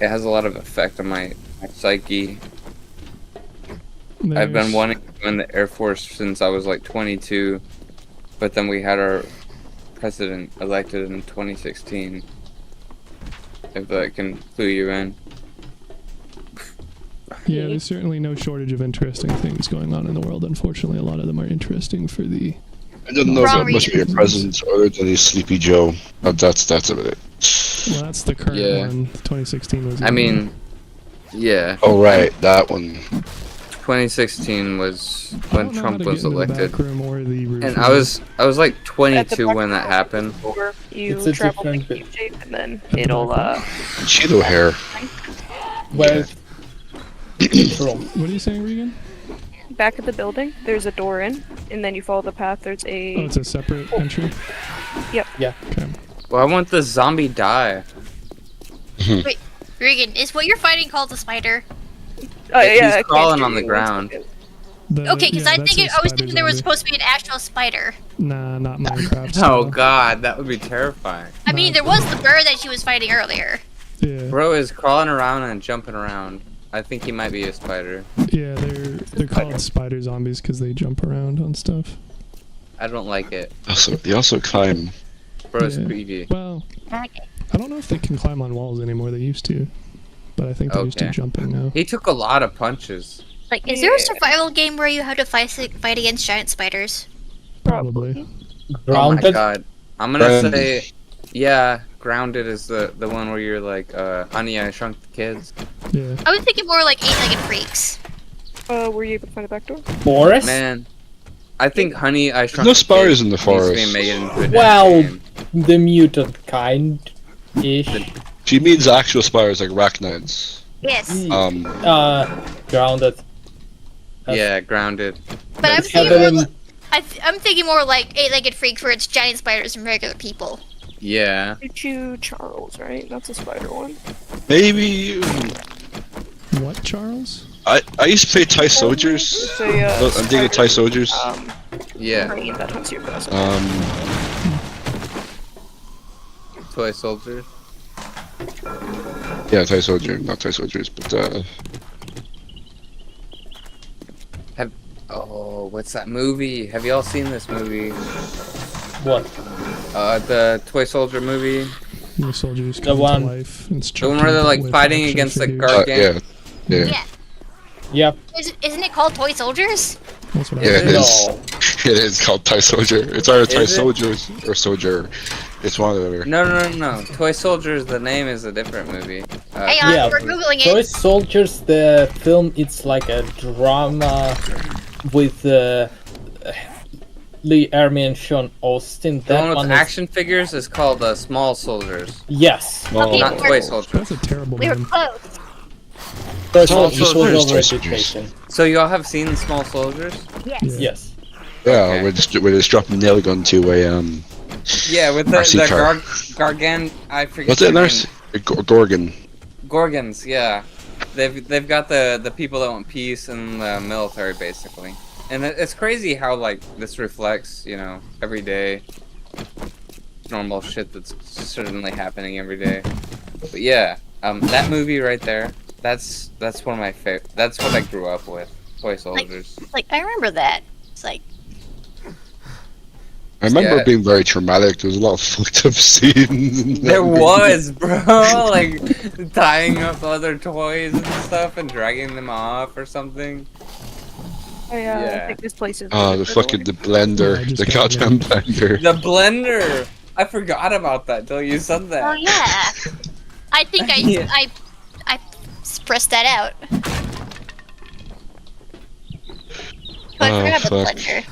it has a lot of effect on my psyche. I've been There's- wanting to go in the Air Force since I was like 22, but then we had our president elected in 2016. If that can clue you in. Yeah, there's certainly no shortage of interesting things going on in the world. Unfortunately, a lot of them are interesting for the. I don't know Wrong about much of your reasons. presence other than a Sleepy Joe. That's about it. Well, that's the current Yeah. one. 2016 was. I mean, yeah. Oh right, that one. 2016 was I when don't know how Trump to was get into the elected. back room or the roof And room. I was like At the 22 back when that of happened. the door, you It's a travel the different cube shape, and then the it'll back Cheeto hair. Well, room. What are you saying, Regan? back of the building. There's a door in, and then you follow the path. There's Oh, a it's a separate entry. Yeah. Okay. Well, I want the zombie die. Regan, is what you're fighting called the spider? He's I can't crawling hear on the you. ground. Okay, because I that's think a I was spider thinking there was zombie. supposed to be an actual spider. Nah, not Minecraft. Oh style. god, that would be terrifying. I mean, there was the bird that she was fighting earlier. Yeah. Bro is crawling around and jumping around. I think he might be a spider. Yeah, they're called spider zombies because they jump around on stuff. I don't like it. They also climb. Bro is Yeah. creepy. Well, Okay. I don't know if they can climb on walls anymore. They used to. but I think they're used to Okay. jumping now. He took a lot of punches. Like, is there a survival game where you have to fight against giant spiders? Probably. Oh my Grounded. god. I'm gonna Grounded. say, yeah, Grounded is the one where you're like, Honey, I Shrunk the Kids. Yeah. I was thinking more like Eight-Legged Freaks. Were you able to find a back door? Forest. Man, I think Honey, I Shrunk no the spiders Kids in the needs to be forest. made into a Well, game. the mutant kind ish. She means actual spiders like arachnids. Yes. Grounded. Yeah, Grounded. But I'm Let's thinking have more it in- like, I'm thinking more like Eight-Legged Freaks where it's giant spiders and regular people. Yeah. Choo Charles, right? That's a spider one. Maybe. What, Charles? I used to play Thai Soldiers. It's a, I'm digging Thai Soldiers. Yeah. brain that hunts you fast. Toy Soldiers. Yeah, Thai Soldier, not Thai Soldiers, but Oh, what's that movie? Have y'all seen this movie? What? The Toy Soldier movie? The soldiers The come one- to life. And The one where they're like fighting against the gargantuan. yeah. Yeah. Yep. Isn't it called Toy Soldiers? That's what Yeah, I it is. No. It is called Thai Soldier. It's either Thai Is it? Soldiers or Soldier. It's one or the other. No. Toy Soldiers, the name is a different movie. Hang on, yeah, we're googling Toy it. Soldiers, the film, it's like a drama with Lee Ermey and Sean Austin. The That one with is- action figures is called Small Soldiers, Yes. Okay, not we're- Toy Soldiers. That's a terrible We were name. close. First Small of all, this was Soldiers, over Toy Soldiers. education. So y'all have seen Small Soldiers? Yes. Yeah. Yes. Yeah, Okay. we're just dropping a nail gun to a Yeah, with the RC car. Gargan. I forget. what's it? their Nurse? name. Gorgon. Gorgons, yeah. They've got the people that want peace and the military basically, and it's crazy how like this reflects every day normal shit that's certainly happening every day. But yeah, that movie right there, that's one of my favorite. That's what I grew up with. Toy Soldiers. Like, I remember that. It's like, I remember Yeah. it being very traumatic. There was a lot of fucked up scenes. in that There movie. was, bro, like tying up other toys and stuff and dragging them off or something. I Yeah. think this place is. Oh, the fucking the blender, Yeah, I just the got it. goddamn blender. The blender. I forgot about that till you said that. oh yeah. I think Yeah. I pressed that out. But I Oh, forgot about fuck. the blender.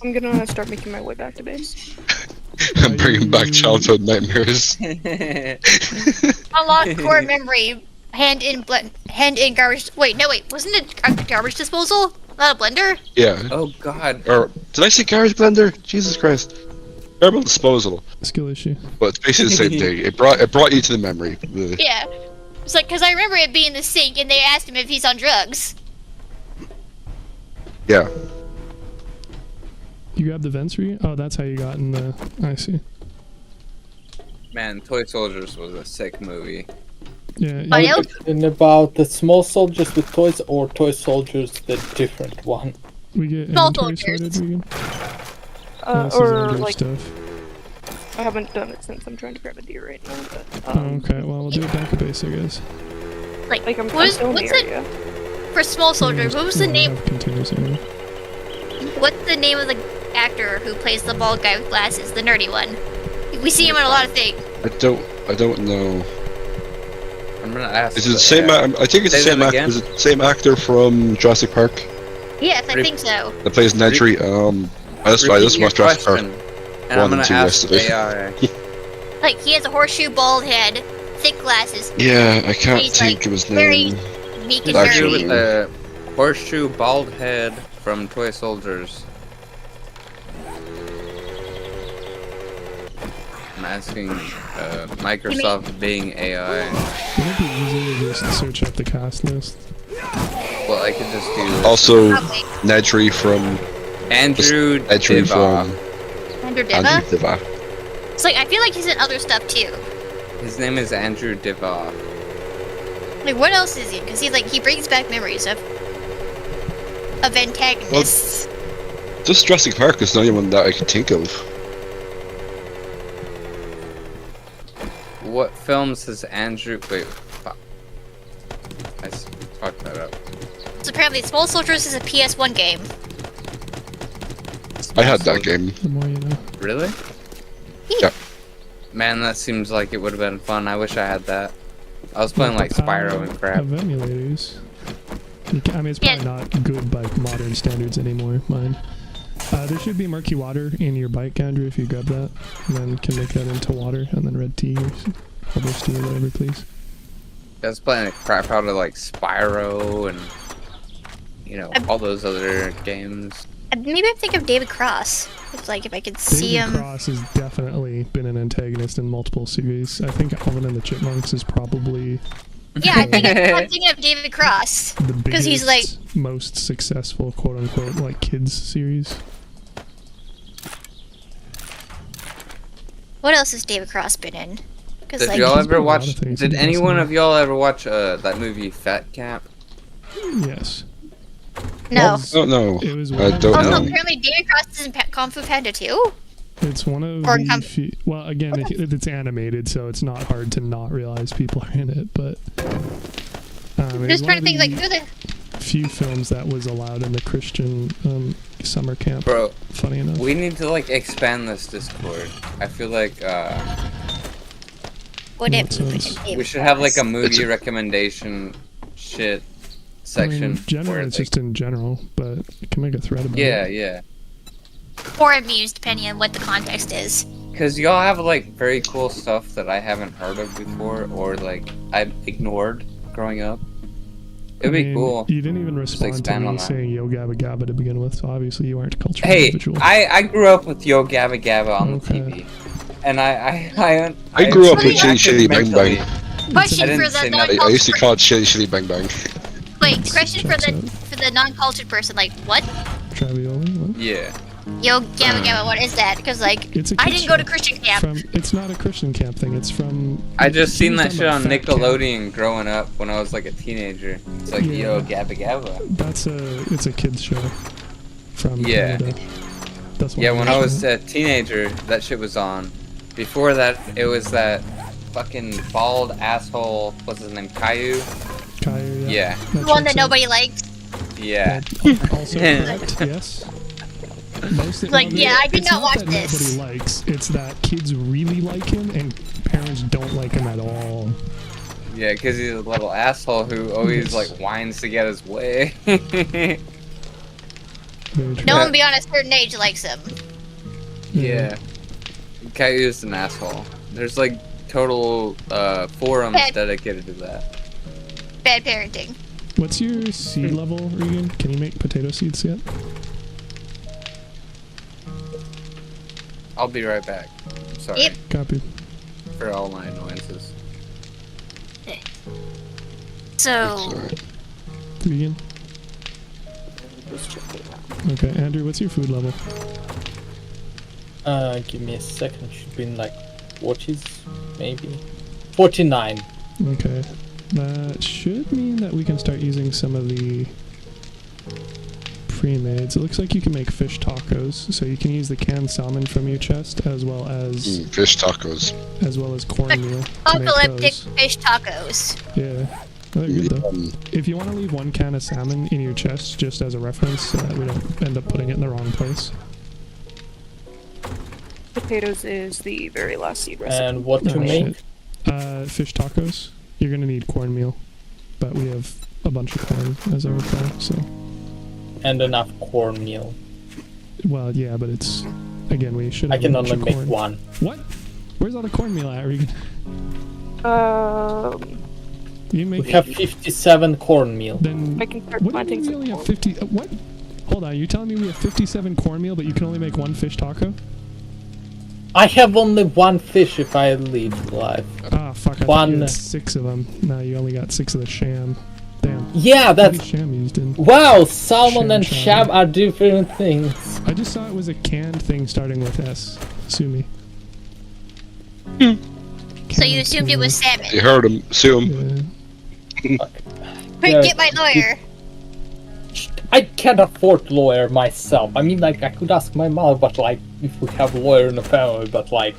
I'm gonna start making my way back to base. I'm bringing back childhood nightmares. Unlock core memory. Hand in garbage. Wait, wasn't it a garbage disposal? Not a blender? Yeah. Oh god. Or did I say garbage blender? Jesus Christ. Garbage disposal. Skill issue. But it's basically the same thing. It brought you to the memory. The- Yeah. It's like, because I remember it being in the sink and they asked him if he's on drugs. Yeah. You grabbed the vents for you? Oh, that's how you got in the. I see. Man, Toy Soldiers was a sick movie. Yeah. But you- else- And about the small soldiers with toys or toy soldiers, the different one. we get Small inventory soldiers. sorted, Regan? This is Or all your like, stuff. I haven't done it since I'm trying to grab a deer right now. But, Oh, okay, well, we'll do it back at base, I guess. like, Like I'm what's still in the the, area. for small soldiers, what was the Yeah, name, have continuous ammo. what's the name of the actor who plays the bald guy with glasses, the nerdy one? We see him on a lot of things. I don't know. I'm gonna ask. Is it the same? I think it's the Say same that actor. again? Is it the same actor from Jurassic Park Yes, I Re- think so. that plays Nedry? That's right. This Repeat your was Jurassic Park. question, and I'm 1 and gonna 2 ask yesterday. AI. Like, he has a horseshoe bald head, thick glasses, Yeah, I can't He's, think like, of his very name. meek and This dude Actually- with nerdy. the horseshoe bald head from Toy Soldiers. I'm asking Microsoft Bing AI. Wouldn't it be easy to just search up the cast list? Well, I could just do Also, Probably. Nedry from Andrew Nedry Divoff. from Andrew Andrew Diva? Diva. It's like, I feel like he's in other stuff too. His name is Andrew Divoff. Like, what else is he? Because he brings back memories of antagonists. Just Jurassic Park is the only one that I can think of. What films has Andrew? Wait, fuck. I fucked that up. So apparently, Small Soldiers is a PS1 game. I had that game. The more you know. Really? Yeah. Man, that seems like it would have been fun. I wish I had that. I was playing like The power Spyro and crap. Of emulators. I mean, it's Yeah. probably not good by modern standards anymore, mine. There should be murky water in your bike, Andrew, if you grab that. And then can make that into water, and then red tea or bubbles tea or whatever, please. I was playing the crap out of like Spyro and all those other games. Maybe I'm thinking of David Cross. It's like if I could see David him. Cross has definitely been an antagonist in multiple series. I think Alvin and the Chipmunks is probably Yeah, I'm thinking of David Cross. the Because biggest, he's like, most successful, quote-unquote, like, kids series. what else has David Cross been in? Because Did like, y'all he's been ever in a lot watch? of things. Did He's anyone awesome. of y'all ever watch that movie Fat Camp? Yes. no. I don't know. It was I one of don't Also, know. apparently David Cross is in Kung Fu Panda 2. It's one of Or the well, again, it's animated, so it's not hard to not realize people are in it. But I'm it's just one trying of to think, like, the who the. few films that was allowed in the Christian summer camp. Bro, Funny enough. we need to like expand this Discord. I feel like What if Nonsense. we should have like a Cross? movie recommendation shit I section. mean, generally, where, it's like- just in general, but you can make a thread about yeah, it. yeah. Or memes, depending on what the context is. Because y'all have like very cool stuff that I haven't heard of before, or like I've ignored growing up. It'd be cool. You didn't even respond to expand on me that. saying Yo Gabba Gabba to begin with, so obviously you aren't a cultural Hey, individual. I grew up with Yo Gabba Gabba on Okay. the TV, and I grew up with Really? Chitty Chitty Bang Bang. Question I for didn't say the nothing. I used to non-cultured. call it Chitty Chitty Bang Bang. Wait, That's question for checks the out. non-cultured person. Like, what? Travioli, what? Yeah. Yo, Gamma Gamma, what is that? Because like, It's a I kid's didn't go to show. Christian camp. It's not a Christian camp thing. It's from. I just he seen was that talking shit about on Fat Camp. Nickelodeon growing up when I was like a teenager. It's like Yeah. Yo Gabba Gabba. It's a kids show from Yeah. Canada. That's why Yeah, I'm when I was mentioning a teenager, that shit was on. Before that, it was that fucking bald asshole. What's his name? Caillou? it. Kaya, Yeah. The one that checks out. nobody liked. Yeah. Also correct, yes. Most Like, yeah, I did it's not watch that this. Nobody likes. It's that kids really like him and parents don't like him at all. Yeah, because he's a little asshole who always Yes. like whines to get his way. Very true. No one beyond a certain age likes him. Yeah. Caillou's an asshole. There's like total forums Bad. dedicated to that. Bad parenting. What's your seed level, Regan? Can you make potato seeds yet? I'll be right back. Sorry Yep. Copy. for all my annoyances. So, Regan? Just check it out. Okay, Andrew, what's your food level? Give me a second. Should be in like 40s, maybe. 49. Okay. That should mean that we can start using some of the pre-mades. It looks like you can make fish tacos, so you can use the canned salmon from your chest as well as Fish tacos. cornmeal. to make apocalyptic those. fish tacos. Yeah, they're good though. Um, If you want to leave one can of salmon in your chest just as a reference so that we don't end up putting it in the wrong place. Potatoes is the very last seed recipe. And what to Oh, make? shit. Fish tacos. You're gonna need cornmeal, but we have a bunch of corn as I recall. So, And enough cornmeal. well, yeah, but it's again we should. I Have can a bunch only of make corn. one. What? Where's all the cornmeal at, Regan? You make We have 57 cornmeal. then. I can start What do planting you mean we some only have 50? What? Hold on, you're telling me we have 57 cornmeal, but you can only make one fish taco? I have only one fish if I leave alive. Ah, fuck! I thought One. you had 6 of them. No, you only got 6 of the sham. Damn. Yeah, What that's... is sham used in? Wow, salmon and Sham. sham are different things. I just saw it was a canned thing starting with S. Sue me. So you assumed it was salmon. you heard him. Sue him. Yeah. Quick, Yeah. get my lawyer. I can't afford lawyer myself. I mean, like, I could ask my mother, but like, if we have a lawyer in the family, but like,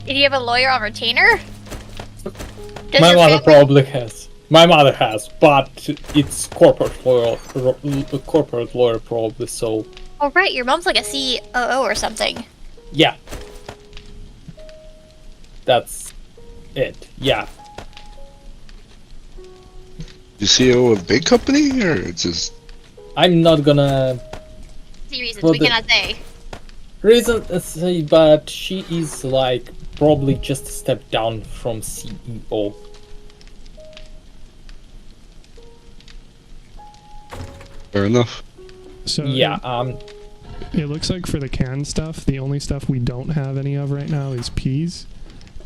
Did you have a lawyer on retainer? Does my your mother family- probably has. My mother has, but it's corporate lawyer probably. So Oh right, your mom's like a COO or something. yeah, that's it. Yeah, You CEO of a big company, or it's just I'm not gonna See reasons Well, we the- cannot say. say, but she is like probably just a step down from CEO. fair enough? So Yeah, it looks like for the canned stuff, the only stuff we don't have any of right now is peas,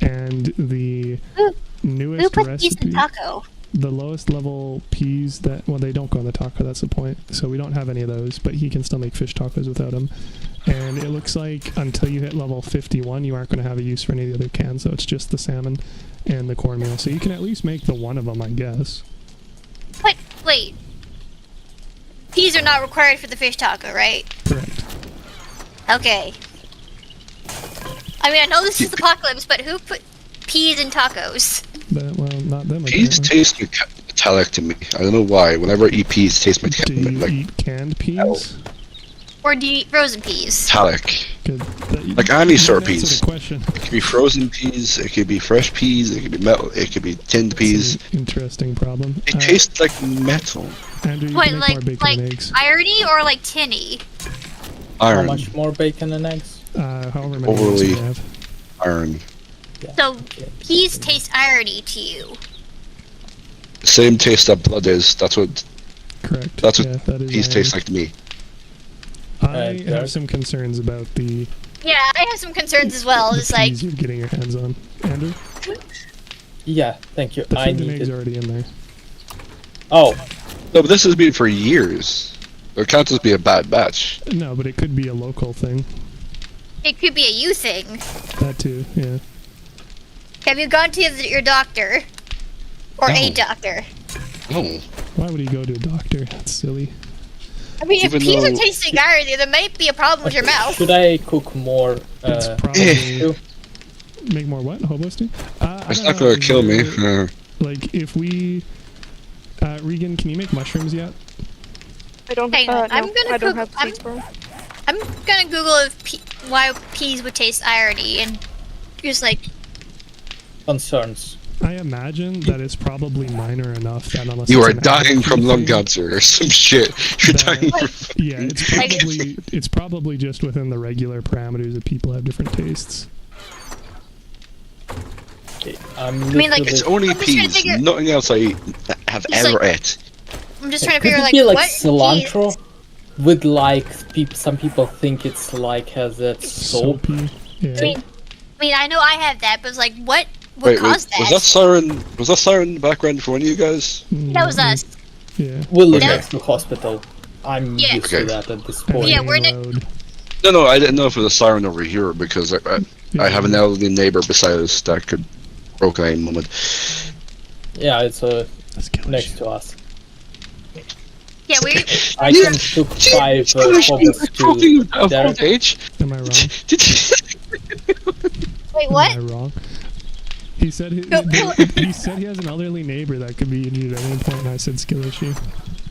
and the Who newest put peas recipe. in taco? The lowest level peas that, well, they don't go in the taco, that's the point. So we don't have any of those, but he can still make fish tacos without them. And it looks like until you hit level 51, you aren't going to have a use for any of the other cans, so it's just the salmon and the cornmeal. So you can at least make the one of them, I guess. Wait. Peas are not required for the fish taco, right? Correct. Okay. I mean, I know this is apocalypse, but who put peas in tacos? But, well, not them. Peas apparently. taste metallic to me. I don't know why. Whenever I eat peas, it tastes Do you like eat canned peas? Or do you eat frozen peas? metallic. Good. Like any sort of Answer peas. the question. It could be frozen peas. It could be fresh peas. It could be metal. It could be tinned peas. It's an interesting problem. They taste like metal. Andrew, you Wait, can make more bacon like and eggs. irony or like tinny? how Iron. much more bacon and eggs? However many eggs Overly- you have. Iron. So peas taste irony to you. Same taste that blood is. That's what Correct. That's what yeah, that is peas iron. taste like to me. I Yeah. have some concerns about the Yeah, I have some concerns as well. the It's like, peas you're getting your hands on. Andrew, Yeah, thank you. the I food and eggs need are it. already in there. Oh, No, but this has been for years. It can't just be a bad batch. No, but it could be a local thing. it could be a you thing. That too, yeah. Have you gone to your doctor? Or a No. doctor? No. Why would he go to a doctor? That's silly. I mean, if Even peas are though- tasting irony, there might be a problem with your mouth. should I cook more? It's Eh. probably stew? make more what? Hobo stew? I It's don't not know, gonna is kill me. there- Like if we, Regan, can you make mushrooms yet? I don't. Hang on, no, I'm gonna I don't cook- have I'm- seeds for 'em. I'm gonna Google if why peas would taste irony and just like, Concerns. I imagine that it's probably minor enough that unless You it's are an dying allergy from lung thing, cancer or some shit. You're that- dying from. Yeah, it's probably just within the regular parameters that people have different tastes. Okay, I'm I mean, like, literally- It's only I'm just trying to peas. figure- Nothing else I have It's ever like- ate. I'm just trying to Could figure it like be like what cilantro? peas- With like some people think it's like has that soap. Soapy. Yeah. I mean, I know I have that, but it's like, what would Wait, cause that? was that siren? Was that siren in the background for one of you guys? That was us. Yeah. We live Okay. next to hospital. I'm Yeah. used to Okay. that at this point. Yeah, Main we're ne- road. No, I didn't know if it was a siren over here because I have an elderly neighbor beside us that could broke any moment. Yeah, it's That's killer next shit. to us. Yeah, we. I can cook 5 hobos to there. age. Am I wrong? Wait, what? Am I wrong? He said No. he said he has an elderly neighbor that could be injured at any point, and I said skill issue,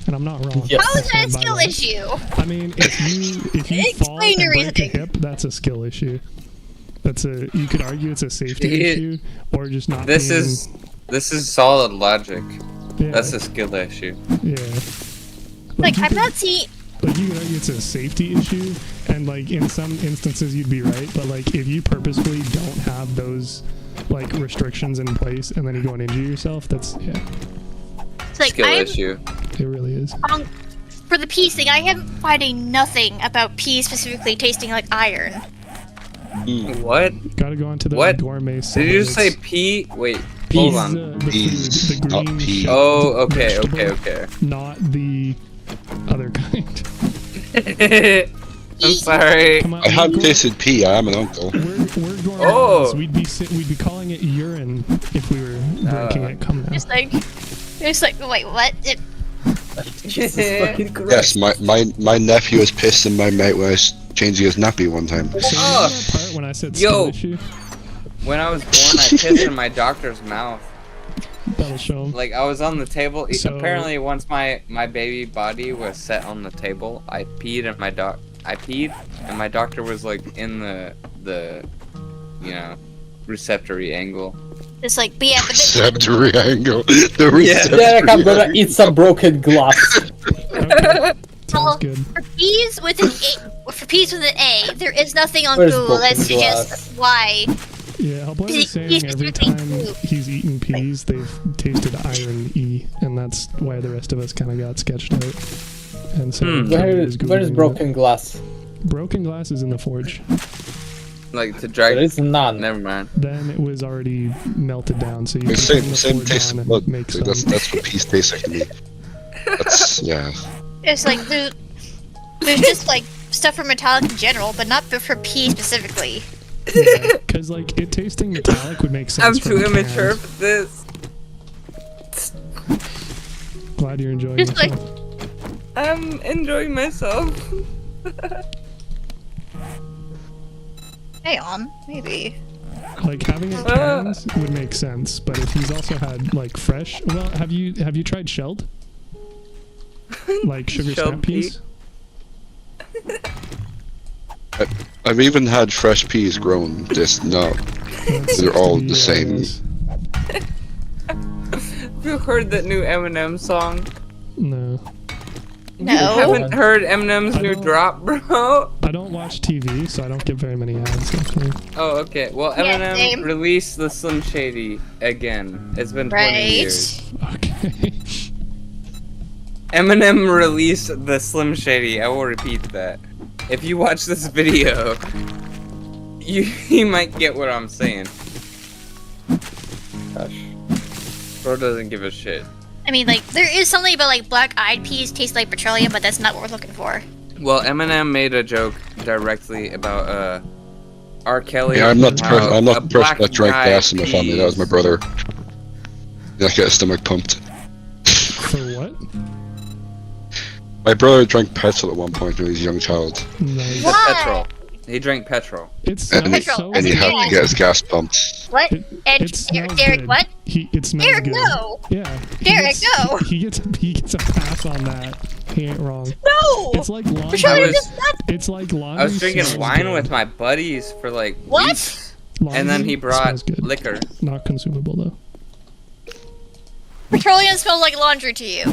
and I'm not wrong. Yes. How is that I a stand by skill that. issue? I mean, if you fall Explain and your break a reasoning. hip, that's a skill issue. You could argue it's a safety It- issue, or just not. This being, is solid logic. yeah, That's a skill issue. yeah. Like, you I'm could- not seeing. Like you could argue it's a safety issue, and like in some instances you'd be right, but like if you purposefully don't have those like restrictions in place and then you go and injure yourself, that's yeah, It's like, Skill I'm issue. it really is. for the peas thing. I am finding nothing about peas specifically tasting like iron. What? Got to go on to the What? gourmet. Did you just say salads. pea? Wait, Peas, hold on. the Peas, food, the not green peas. shit, Oh, the okay, vegetable, okay. not the other kind. I'm sorry. Come on, I have we're tasted pea. I am an uncle. We're gourmet. Oh. We'd be calling it urine if we were drinking it. Come now. It's like, wait, what? Jesus fucking Christ. Yes, my nephew was pissing my mate when I was changing his nappy one time. So Oh. that part when I said Yo. skill issue, When I was born, I pissed in my doctor's mouth. That'll show him. Like I was on the table. So- Apparently, once my baby body was set on the table, I peed and my doctor was like in the receptory angle. It's like, but yeah, but Receptor angle. The receptor Derek, I'm gonna angle. eat some broken glass. Okay. Well, Sounds good. for peas with an A, there is nothing on Where's Google that broken suggests why. Yeah, Hellboy He's is saying every specifically time blue. he's eaten peas, they've tasted iron E, and that's why the rest of us kind of got sketched out. And so Where is Googling broken glass? it. Broken glass is in the forge. Like to drag. There is none. Never mind. Then it was already melted down, so you can It's turn the same forge taste on of and blood. make Like, some. that's what peace tastes like to me. That's yeah. It's like there's just like stuff for metallic in general, but not for pea specifically. Because like it tasting metallic would make sense. I'm from too cans. immature for this. Glad you're enjoying Just like- yourself. I'm enjoying myself. Hang on, maybe. Like having it cans would make sense, but if he's also had like fresh, well, have you tried shelled? Like sugar Shelled snap peas? I've even had fresh peas grown. Just no. That's They're all the, the same. Have you heard that new Eminem song? No, No. Haven't heard Eminem's I new don't- drop, bro? I don't watch TV, so I don't get very many ads. Actually. Oh, okay. Well, Yeah, Eminem same. released the Slim Shady again. It's been 20 Right. years. Okay. Eminem released the Slim Shady. I will repeat that. If you watch this video, you might get what I'm saying. Gosh. Bro doesn't give a shit. I mean, like, there is something about like black-eyed peas taste like petroleum, but that's not what we're looking for. Well, Eminem made a joke directly about R. Kelly. Yeah, I'm not the how person. I'm not a the person black that drank guy gas in the family. That was my pees. brother. Yeah, get his stomach pumped. For what? My brother drank petrol at one point when he was a young child, Nice. What? Petrol. He drank petrol. It and, smells Petrol. so and he good. had to get his gas pumped. What? It, And it smells Derek, good. what? It smells Derek, good. no! Yeah. Derek, no! He gets a pass on that. He ain't wrong. No! It's like laundry. Petroleum was- is not. It's like laundry. I was drinking smells wine good. with my buddies for like What? weeks, and then he Laundry brought smells good. liquor. Not consumable though. Petroleum smells like laundry to you,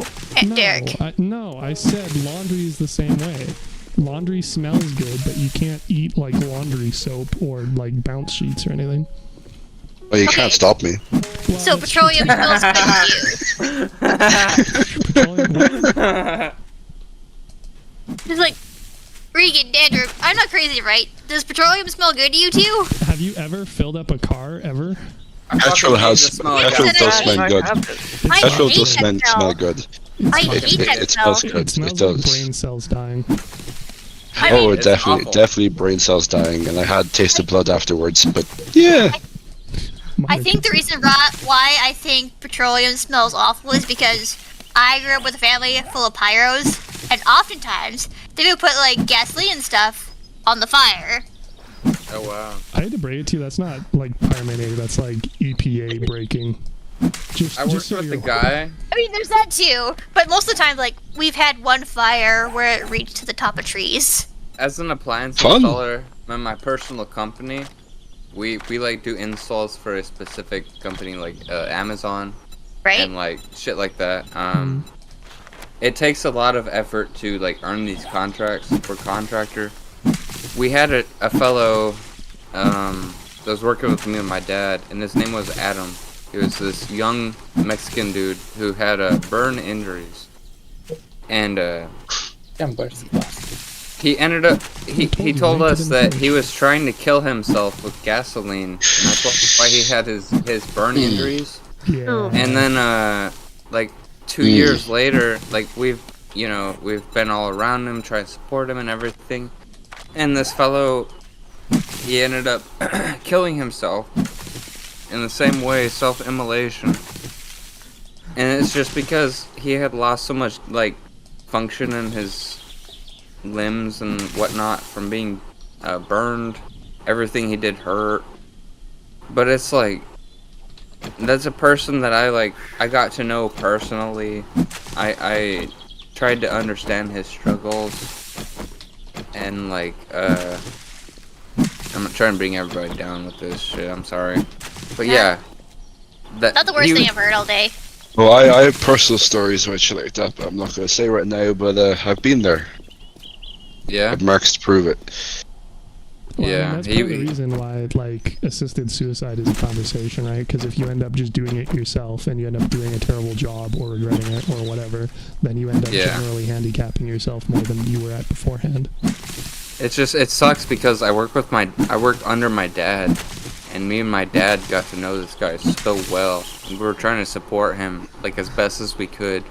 No, Derek. I said laundry is the same way. Laundry smells good, but you can't eat like laundry soap or like bounce sheets or anything. Well, you Okay. can't stop me. Well, So that's petroleum smells good to petroleum. What? you. It's like, Regan, Andrew, I'm not crazy, right? Does petroleum smell good to you too? Have you ever filled up a car ever? Petrol Fucking has just smell like petrol gas. does smell good. I Petrol hate does that smell good. I It- hate that It smell. smells It good. smells It like does. brain cells dying. I Oh, mean, It's definitely, awful. definitely brain cells dying, and I had tasted blood afterwards. But yeah, I think the reason why I think petroleum smells awful is because I grew up with a family full of pyros, and oftentimes they would put like gasoline and stuff on the fire. Oh wow. I hate to break it to you, that's not like pyromania, that's like EPA breaking. Just, I just worked so with you're the guy. I mean, there's that too, but most of the time, like, we've had one fire where it reached to the top of trees. As an appliance Fun. installer in my personal company, we like do installs for a specific company like Amazon Right? and like shit like that. It takes a lot of effort to like earn these contracts for contractor. We had a fellow that was working with me and my dad, and his name was Adam. He was this young Mexican dude who had burn injuries, and Damn, where's the glass? he ended up he you, told right? us Didn't that finish. he was trying to kill himself with gasoline, and that's why he had his burn injuries. Yeah. And then like 2 years later, like we've been all around him, trying to support him and everything, and this fellow, he ended up killing himself in the same way, self-immolation. And it's just because he had lost so much like function in his limbs and whatnot from being burned. Everything he did hurt. But it's like, That's a person that I got to know personally. I tried to understand his struggles, and like, I'm trying to bring everybody down with this shit, I'm sorry. But yeah. Not the worst thing I've heard all day. Well, I have personal stories about shit like that, but I'm not going to say right now, but I've been there. I Yeah? have marks to prove it. Well, Yeah, and that's part of the reason why, like, assisted suicide is a conversation, right? Because if you end up just doing it yourself and you end up doing a terrible job or regretting it or whatever, then you end up generally handicapping yourself more than you were at beforehand. It's just, it sucks because I worked under my dad, and me and my dad got to know this guy so well. And we were trying to support him, like, as best as we could,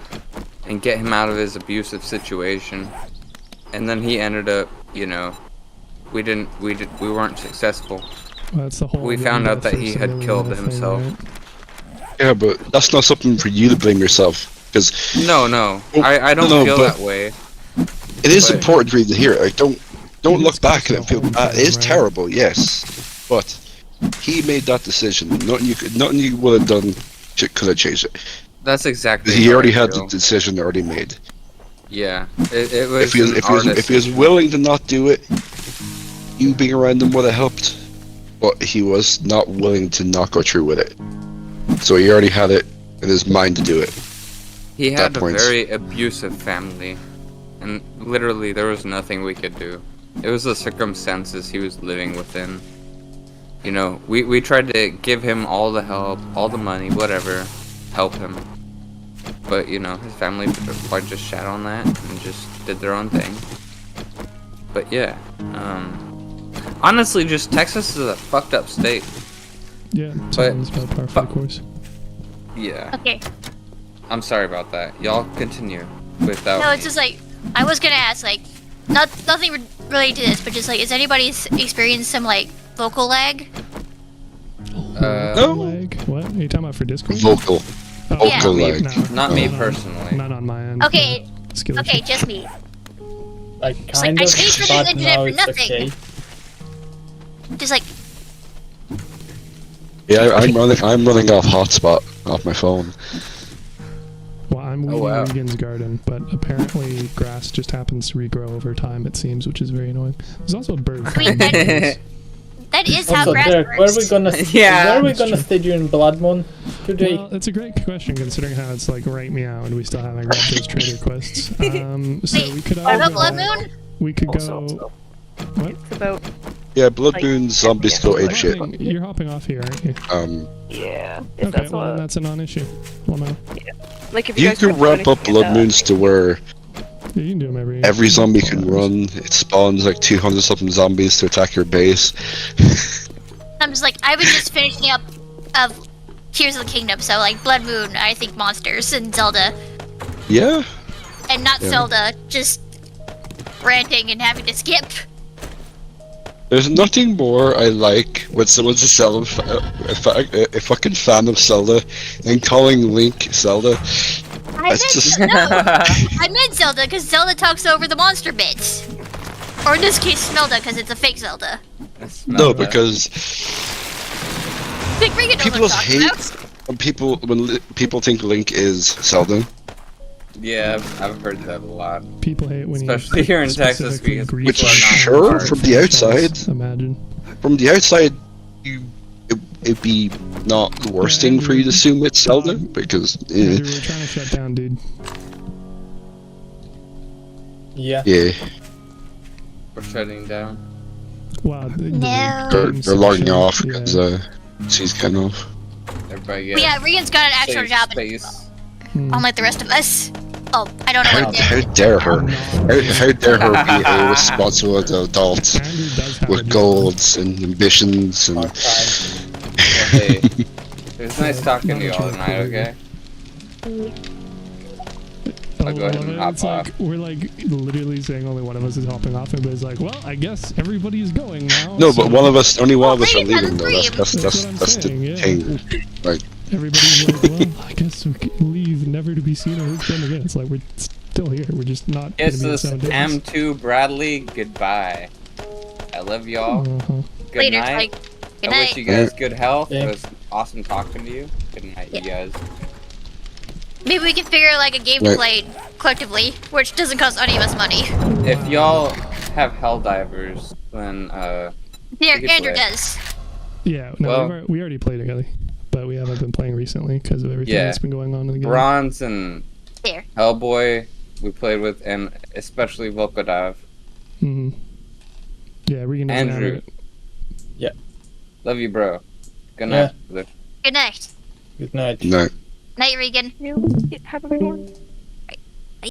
and get him out of his abusive situation. And then he ended up, you know, we weren't successful. Well, that's the whole. We found out that he had killed himself. Right? Yeah, but that's not something for you to blame yourself, because... No, I don't feel that way. It is important for you to hear it. Like, don't look back at it and feel bad. It is terrible, yes, but he made that decision. Nothing you would have done could have changed it. That's exactly. He how already I had feel. the decision already made. Yeah, it was. If he was willing to not do it, you being around him would have helped. But he was not willing to not go through with it. So he already had it in his mind to do it. He had a very abusive family, and literally there was nothing we could do. It was the circumstances he was living within. You know, we tried to give him all the help, all the money, whatever, help him. But, you know, his family probably just shat on that and just did their own thing. But yeah, honestly, just Texas is a fucked up state. Yeah, it's about par for the course. Yeah. Okay. I'm sorry about that. Y'all continue without No, me. it's just like, I was gonna ask, like, nothing related to this, but just like, has anybody experienced some, like, vocal lag? No. Lag? What? Are you talking about for Discord? Vocal. Oh, Yeah. Vocal lag. Not me personally. Not on my end. Okay, Skill okay, issue. just me. Like, like, kind I of, paid for but the internet now for it's nothing. okay. Just like, Yeah, I'm running off hotspot off my phone. Well, I'm weeding wow. Regan's garden, but apparently grass just happens to regrow over time, it seems, which is very annoying. There's also a bird. Wait, that is how Also, grass Derek, where are we works. gonna Yeah. where are we gonna stay during Blood Moon today? Well, it's a great question considering how it's like right meow and we still haven't got those trader quests. So Wait, we could what about either- Blood Moon? We could Also, go. What? it's about Yeah, Blood Like, Moon zombies go You're apeshit. you're hopping off here, aren't you? yeah. If Okay, that's well then what, that's a non-issue. Well, no. like if you You guys can were ramp planning up to Blood get Moons to where Yeah, you can do them every zombie can run. It spawns like 200 something zombies to attack your base. I'm just like, I was just finishing up of Tears of the Kingdom, so like Blood Moon, I think monsters, and Zelda, Yeah. and not Yeah. Zelda, just ranting and having to skip. There's nothing more I like when someone's a fucking fan of Zelda and calling Link Zelda. I That's meant, just- no, I meant Zelda because Zelda talks over the monster bits. Or in this case, Smelda, because it's a fake Zelda. No, because Big Regan knows people what I'm talking hate about. when people think Link is Zelda. Yeah, I've heard that a lot. People hate when Especially you here in Texas, specifically because grief Which, people are not sure, hard. from the outside, Imagine. from the outside, it'd be not the worst thing for you to assume it's Zelda because Andrew, we're trying to shut down, dude. Yeah. yeah, We're shutting down. Wow. No. they're logging off Yeah. because she's getting off. Everybody But get yeah, Regan's got an actual safe job, space. unlike the rest of us. Oh, I don't know How, what how to dare her? How dare her be a responsible adult Andrew does have a with job. goals and ambitions and. Part time. Well, hey, it was nice talking to y'all tonight, okay? I'll go ahead and hop It's like, we're like literally saying only one of us is hopping off, and it's like, well, I guess everybody's going now. No, so but only one of us are Regan has a leaving though. dream. That's That's what I'm the saying, yeah. thing. Like, everybody's like, well, I guess we can leave, never to be seen or heard from again. It's like we're still here. We're just not. It's gonna be in this 7 days. M2 Bradley. Goodbye. I love y'all. Uh-huh. Good later. night. Like, good I wish night. you guys good health. Yeah. It was awesome talking to you. Good night, you guys. Maybe we can figure like a game to Right. play collectively, which doesn't cost any of us money. If y'all have Helldivers, then Here, could Andrew play. does. Yeah, no, Well- we already played together, but we haven't been playing recently because of everything Yeah. that's been going on in the game. Bronze and Here. Hellboy we played with, and especially Volkodive. hmm Yeah, Regan doesn't have Andrew. it. Love you, bro. Good night. brother. Good night. Good night. No. Night, Regan. You have a good one.